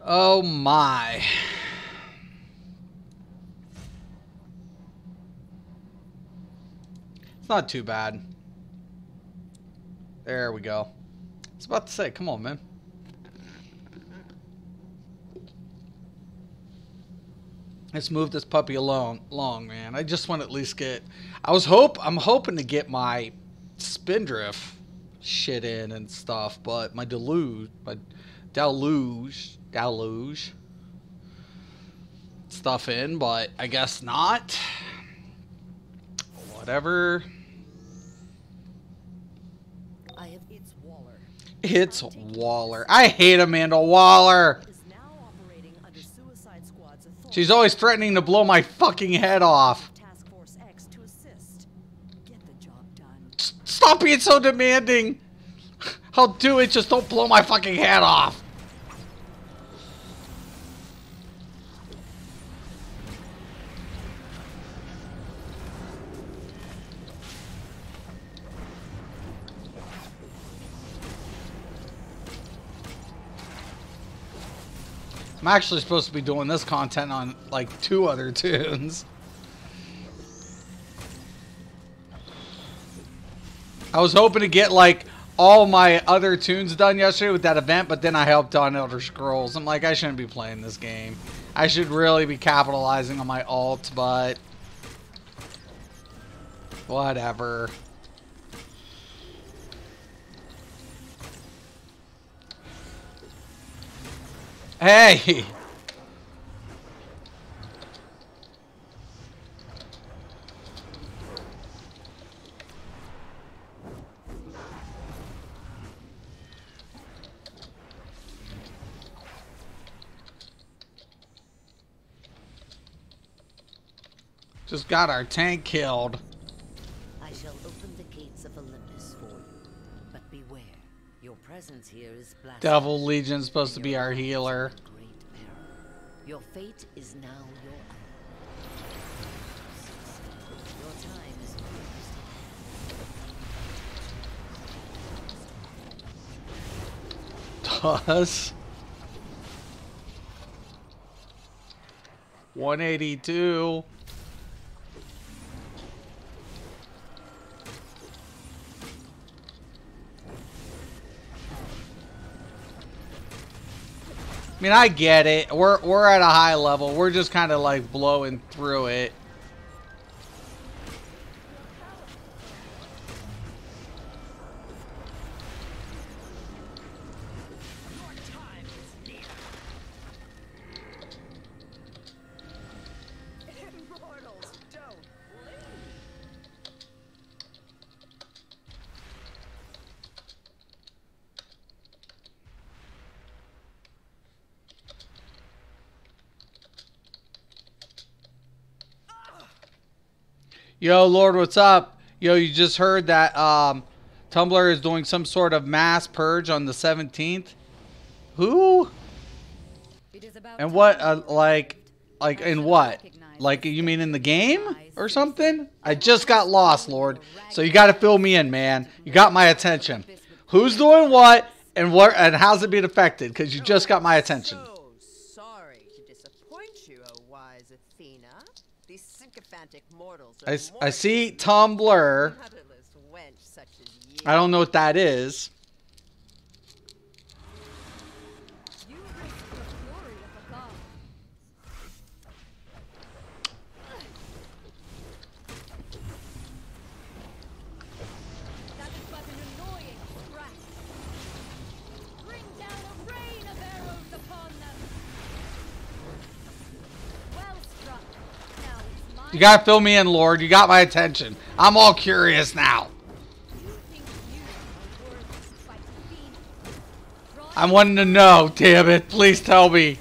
Speaker 1: Oh my. It's not too bad. There we go. I was about to say, come on, man. Let's move this puppy along, man. I just want to at least get... I'm hoping to get my Spindrift shit in and stuff, but my deluge stuff in, but I guess not. Whatever. It's Waller. I hate Amanda Waller. She's always threatening to blow my fucking head off. Stop being so demanding. I'll do it, just don't blow my fucking head off. I'm actually supposed to be doing this content on like 2 other tunes. I was hoping to get like all my other tunes done yesterday with that event, but then I helped on Elder Scrolls. I'm like, I shouldn't be playing this game. I should really be capitalizing on my alt, but whatever. Hey! Just got our tank killed.
Speaker 2: I shall open the gates of Olympus for you, but beware. Your presence here is blasphemous.
Speaker 1: Devil Legion's supposed to be our healer.
Speaker 2: Great peril. Your fate is now your own. Your time is closed.
Speaker 1: Does 182. I mean, I get it. We're at a high level. We're just kind of like blowing through it.
Speaker 10: Immortals don't leave.
Speaker 1: Yo, Lord, what's up? Yo, you just heard that Tumblr is doing some sort of mass purge on the 17th? Who? And what, like in what? Like, you mean in the game or something? I just got lost, Lord. So you got to fill me in, man. You got my attention. Who's doing what and how's it being affected? Because you just got my attention.
Speaker 10: So sorry to disappoint you, O wise Athena. These sycophantic mortals are
Speaker 1: I see Tumblr.
Speaker 10: motherless wench such as you.
Speaker 1: I don't know what that is.
Speaker 12: You risk the glory of a god. That is but an annoying scratch. Bring down a rain of arrows upon them. Well struck. Now it's my
Speaker 1: You got to fill me in, Lord. You got my attention. I'm all curious now.
Speaker 12: You think you are worthy to fight Athena? Draw
Speaker 1: I'm wanting to know, damn it. Please tell me.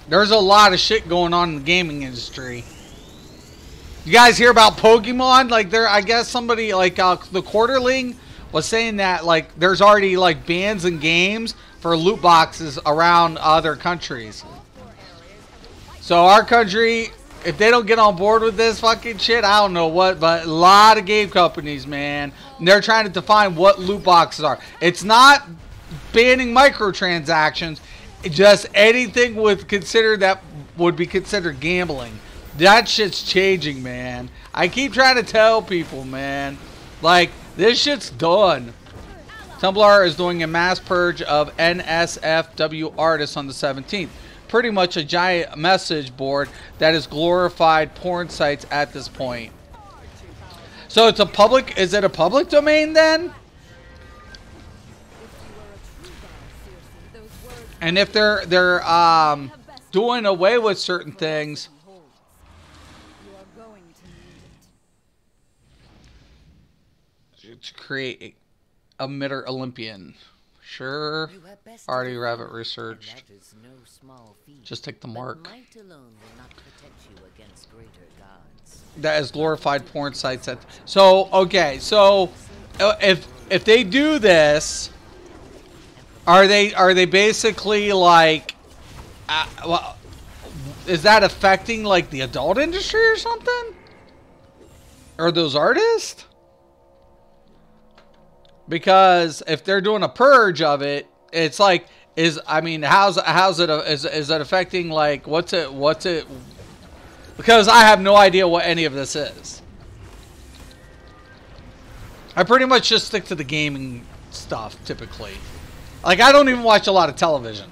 Speaker 1: There's a lot of shit going on in the gaming industry. You guys hear about Pokemon? Like, I guess somebody, like, the Quarterling was saying that, like, there's already, like, bans and games for loot boxes around other countries. So our country, if they don't get on board with this fucking shit, I don't know what, but a lot of game companies, man, they're trying to define what loot boxes are. It's not banning microtransactions, just anything would be considered gambling. That shit's changing, man. I keep trying to tell people, man, like, this shit's done. Tumblr is doing a mass purge of NSFW artists on the 17th. Pretty much a giant message board that is glorified porn sites at this point. So it's a public, is it a public domain then? And if they're doing away with certain things,
Speaker 12: You are going to need it.
Speaker 1: to create a Mitter Olympian. Sure.
Speaker 2: You have best
Speaker 1: Already
Speaker 2: to
Speaker 1: have it
Speaker 2: defend,
Speaker 1: researched.
Speaker 2: and that is no small feat.
Speaker 1: Just take the
Speaker 2: But
Speaker 1: mark.
Speaker 2: might alone will not protect you against greater gods.
Speaker 1: That is glorified porn sites. So okay, so if they do this, are they basically like, well, is that affecting like the adult industry or something? Or those artists? Because if they're doing a purge of it, it's like, how's it, is it affecting, like, what's it, because I have no idea what any of this is. I pretty much just stick to the gaming stuff, typically. Like, I don't even watch a lot of television.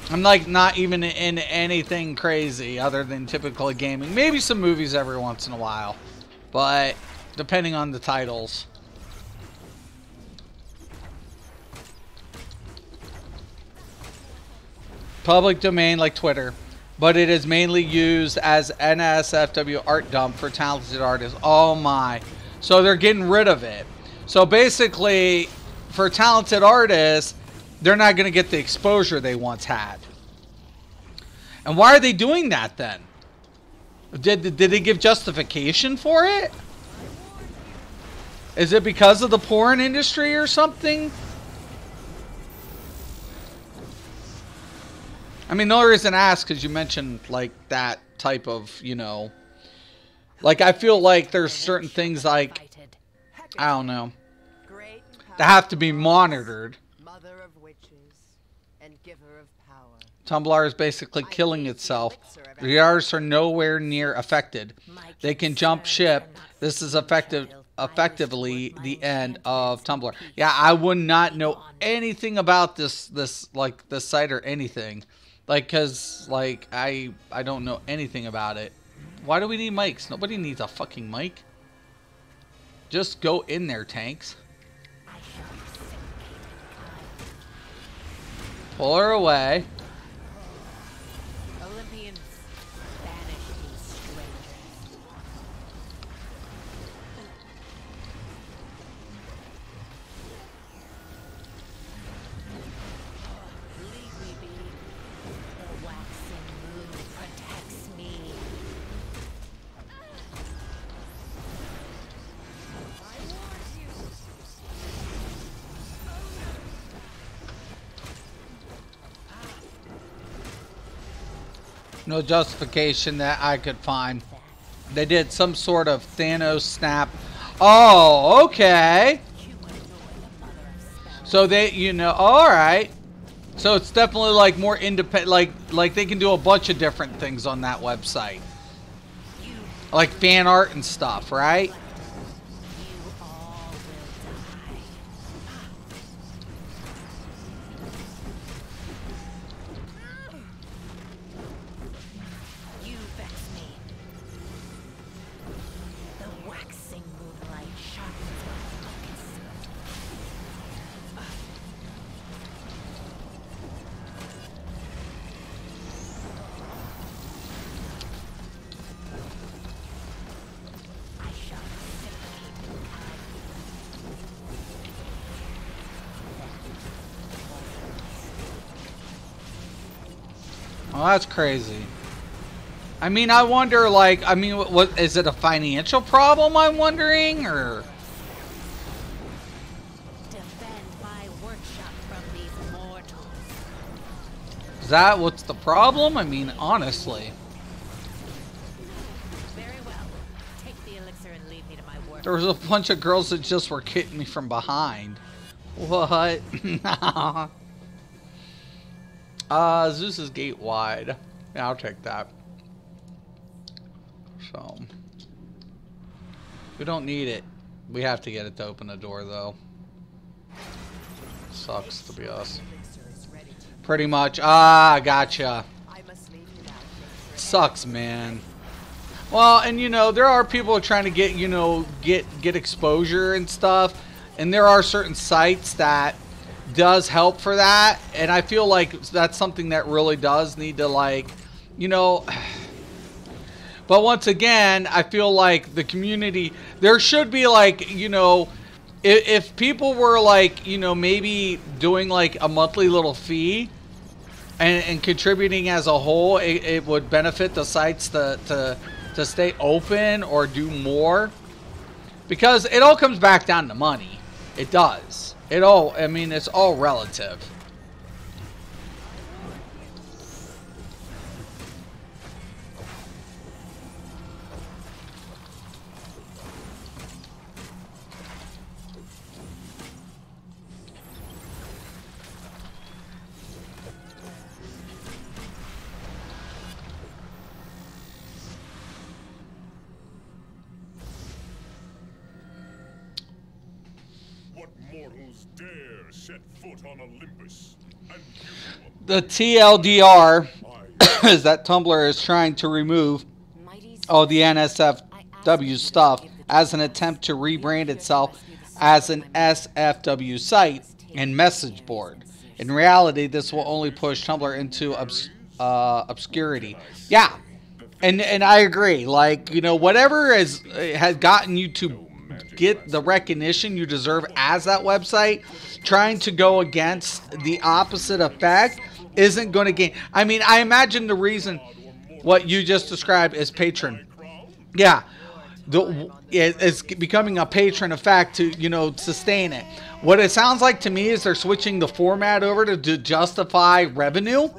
Speaker 1: I'm, like, not even in anything crazy other than typically gaming. Maybe some movies every once in a while. But, depending on the titles. Public domain like Twitter. But it is mainly used as NSFW art dump for talented artists. Oh my. So they're getting rid of it. So basically, for talented artists, they're not going to get the exposure they once had. And why are they doing that then? Did they give justification for it? Is it because of the porn industry or something? I mean, the only reason I ask because you mentioned, like, that type of, you know... Like, I feel like there's certain things, like... I don't know. That have to be monitored.
Speaker 6: Mother of witches and giver of power.
Speaker 1: Tumblr is basically killing itself. The artists are nowhere near affected. They can jump ship. This is effectively the end of Tumblr. Yeah, I would not know anything about this site or anything. Like, cause like I don't know anything about it. Why do we need mics? Nobody needs a fucking mic. Just go in there, tanks. Pull her away.
Speaker 6: Olympians banish these strangers. Leave me be. The waxing moon protects me.
Speaker 1: No justification that I could find. They did some sort of Thanos snap. Oh, okay. So they, you know, all right. So it's definitely like more independent. Like they can do a bunch of different things on that website, like fan art and stuff, right? Well, that's crazy. I mean, I wonder, like, I mean, what is it a financial problem, I'm wondering, or?
Speaker 6: Defend my workshop from these mortals.
Speaker 1: Is that what's the problem? I mean, honestly.
Speaker 6: Very well. Take the elixir and leave me to my work.
Speaker 1: There was a bunch of girls that just were hitting me from behind. What? Zeus is gate wide. Yeah, I'll take that. So, we don't need it. We have to get it to open the door, though. Sucks to be us. Pretty much. Ah, gotcha. Sucks, man. Well, and you know, there are people trying to get, you know, get exposure and stuff, and there are certain sites that does help for that, and I feel like that's something that really does need to, like, you know. But once again, I feel like the community, there should be, like, you know, if people were, like, you know, maybe doing like a monthly little fee and contributing as a whole, it would benefit the sites to stay open or do more, because it all comes back down to money. It does. It all, I mean, it's all relative.
Speaker 4: mortals dare set foot on Olympus, and you
Speaker 1: The TLDR is that Tumblr is trying to remove all the NSFW stuff as an attempt to rebrand itself as an SFW site and message board. In reality, this will only push Tumblr into obscurity. Yeah, and I agree. Like, you know, whatever has gotten you to get the recognition you deserve as that website, trying to go against the opposite effect isn't going to gain. I mean, I imagine the reason what you just described is patron. Yeah, it's becoming a patron effect to, you know, sustain it. What it sounds like to me is they're switching the format over to justify revenue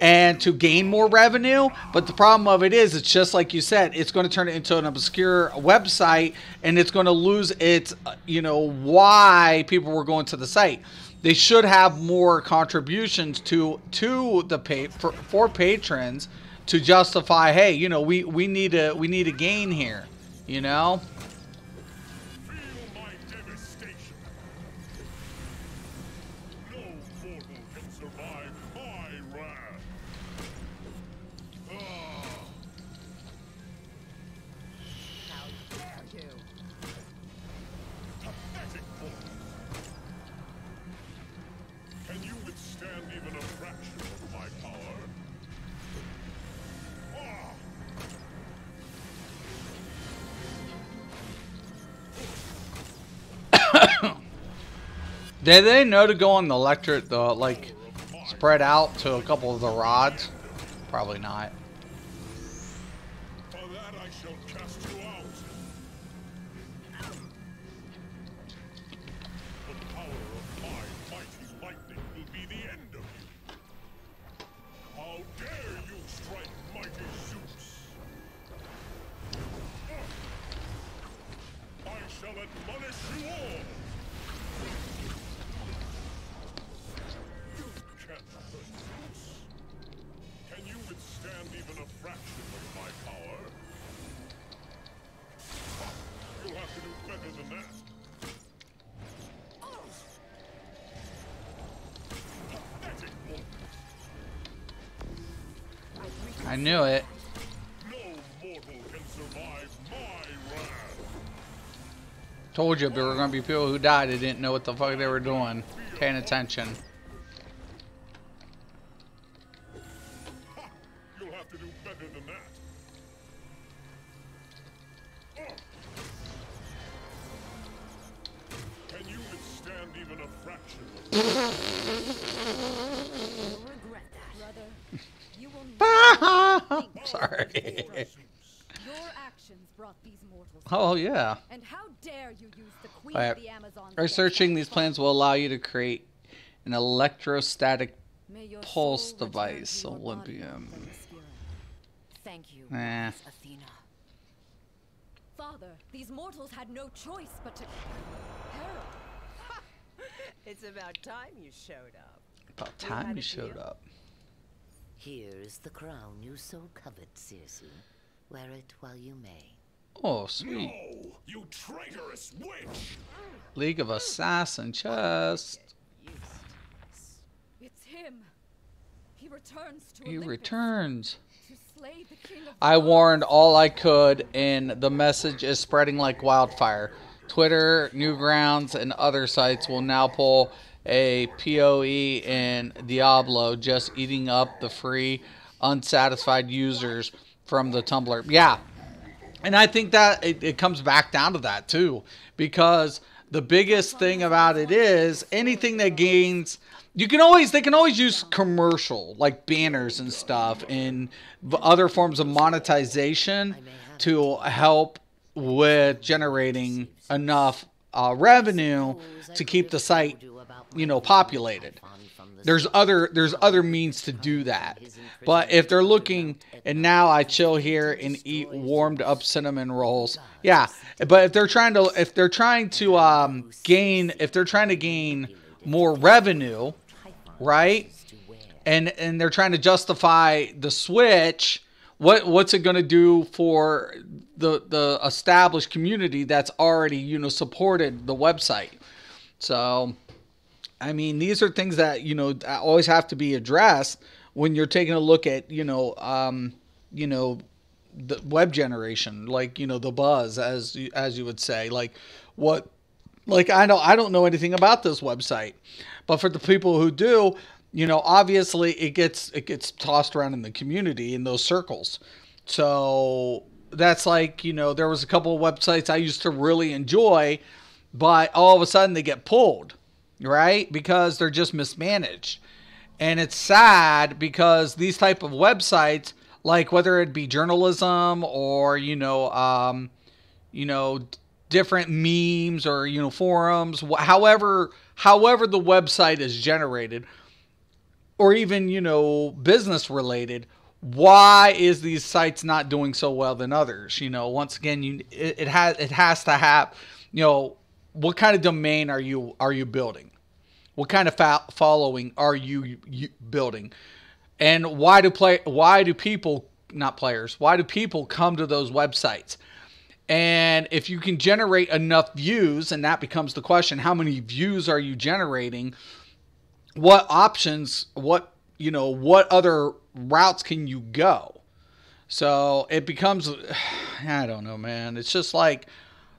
Speaker 1: and to gain more revenue. But the problem of it is, it's just like you said, it's going to turn it into an obscure website, and it's going to lose its, you know, why people were going to the site. They should have more contributions to the for patrons to justify, hey, you know, we need a gain here, you know. Did they know to go on the electric, like, spread out to a couple of the rods? Probably not.
Speaker 4: For that I shall cast you out. The power of my mighty lightning will be the end of you. How dare you strike mighty Zeus? I shall admonish you all. Can you withstand even a fraction of my power? You'll have to do better than that.
Speaker 1: I knew it.
Speaker 4: No mortal can survive my wrath.
Speaker 1: Told you there were going to be people who died who didn't know what the fuck they were doing. Paying attention.
Speaker 4: You'll have to do better than that. Can you withstand even a fraction of
Speaker 2: You'll regret that. Brother, you will never
Speaker 1: Sorry.
Speaker 2: Your actions brought these mortals.
Speaker 1: Oh, yeah.
Speaker 2: And how dare you use the Queen
Speaker 1: Alright.
Speaker 2: of the Amazon?
Speaker 1: Researching these plans will allow you to create an electrostatic
Speaker 2: May your
Speaker 1: pulse
Speaker 2: soul return
Speaker 1: device,
Speaker 2: to your body,
Speaker 1: Olympium.
Speaker 2: Themyscira. Thank you,
Speaker 1: Nah.
Speaker 2: Goddess Athena. Father, these mortals had no choice but to Hera.
Speaker 6: It's about time you showed up.
Speaker 1: About
Speaker 6: We
Speaker 1: time
Speaker 6: had
Speaker 1: you
Speaker 6: a
Speaker 1: showed
Speaker 6: deal.
Speaker 1: up.
Speaker 8: Here is the crown you so covet, Circe. Wear it while you may.
Speaker 1: Oh, sweet.
Speaker 4: No, you traitorous witch!
Speaker 1: League of Assassin chest.
Speaker 2: It's him. He returns to
Speaker 1: He
Speaker 2: Olympus
Speaker 1: returns.
Speaker 2: to slay the king of
Speaker 1: I warned all I could, and the message is spreading like wildfire. Twitter, Newgrounds, and other sites will now pull a PoE in Diablo, just eating up the free, unsatisfied users from the Tumblr. Yeah, and I think that it comes back down to that too, because the biggest thing about it is anything that gains. They can always use commercial, like banners and stuff, and other forms of monetization to help with generating enough revenue to keep the site, you know, populated. There's other means to do that. But if they're looking, and now I chill here and eat warmed up cinnamon rolls. Yeah, but if they're trying to gain more revenue, right? And they're trying to justify the switch. What's it going to do for the established community that's already, you know, supported the website? So, I mean, these are things that, always have to be addressed when you're taking a look at, the web generation, like, the buzz, as you would say, like what, like, I don't know anything about this website, but for the people who do, obviously it gets tossed around in the community in those circles. So that's like, there was a couple of websites I used to really enjoy, but all of a sudden they get pulled, right? Because they're just mismanaged. And it's sad because these type of websites, like whether it be journalism or, different memes or, forums, however the website is generated, or even, business related, why is these sites not doing so well than others? Once again, it has to have, what kind of domain are you building? What kind of following are you building? And why do people come to those websites? And if you can generate enough views, and that becomes the question, how many views are you generating? What options, what other routes can you go? So it becomes, I don't know, man. It's just like,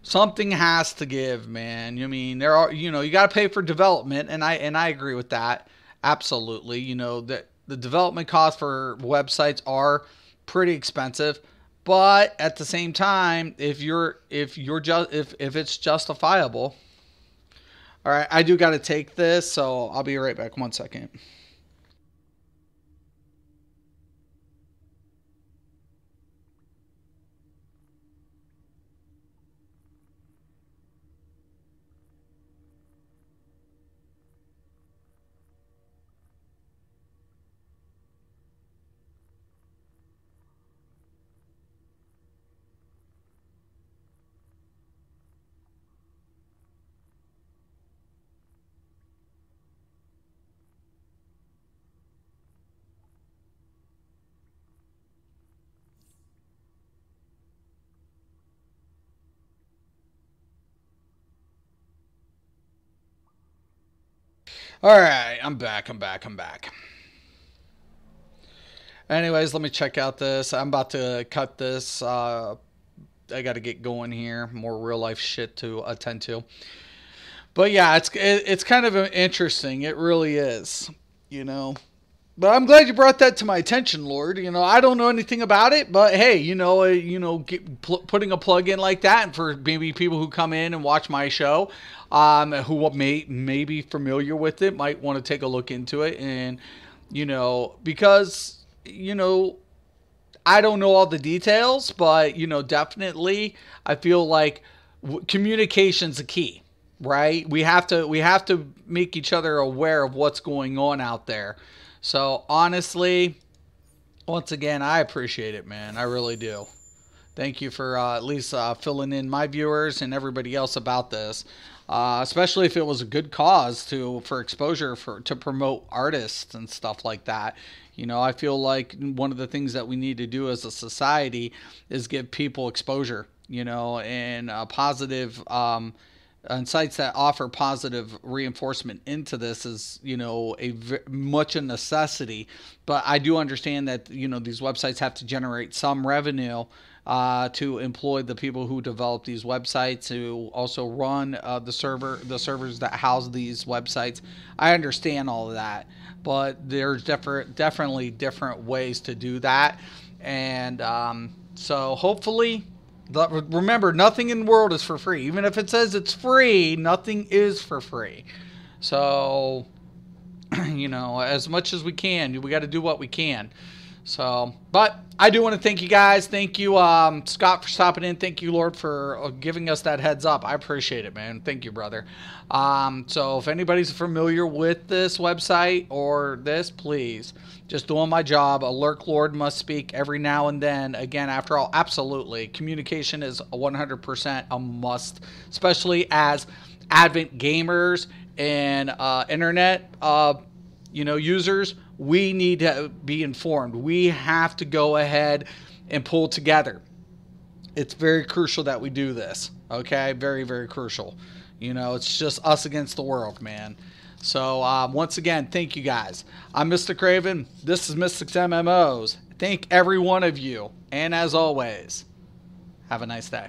Speaker 1: something has to give, man. I mean, there are, you got to pay for development, and I agree with that. Absolutely. That the development costs for websites are pretty expensive, but at the same time, if it's justifiable. All right, I do got to take this, so I'll be right back. 1 second. All right, I'm back. Anyways, let me check out this. I'm about to cut this. I got to get going here. More real life shit to attend to. But yeah, it's kind of interesting. It really is, But I'm glad you brought that to my attention, Lord. I don't know anything about it, but hey, putting a plug in like that, and for maybe people who come in and watch my show, who may be familiar with it, might want to take a look into it, and because I don't know all the details, but definitely I feel like communication's the key, right? We have to make each other aware of what's going on out there. So honestly, once again, I appreciate it, man. I really do. Thank you for at least filling in my viewers and everybody else about this, especially if it was a good cause for exposure to promote artists and stuff like that. I feel like one of the things that we need to do as a society is give people exposure, and positive. And sites that offer positive reinforcement into this is, much a necessity. But I do understand that, these websites have to generate some revenue to employ the people who develop these websites, who also run the servers that house these websites. I understand all of that, but there's definitely different ways to do that. And so hopefully... remember, nothing in the world is for free. Even if it says it's free, nothing is for free. So, as much as we can, we got to do what we can. So, but I do want to thank you guys. Thank you, Scott, for stopping in. Thank you, Lord, for giving us that heads up. I appreciate it, man. Thank you, brother. So if anybody's familiar with this website or this, please, just doing my job. A Lurk Lord must speak every now and then. Again, after all, absolutely. Communication is 100% a must, especially as Advent gamers and internet users. We need to be informed. We have to go ahead and pull together. It's very crucial that we do this. Okay, very, very crucial. You know, it's just us against the world, man. So, once again, thank you guys. I'm Mr. Craven. This is Mystics MMOs. Thank every one of you. And as always, have a nice day.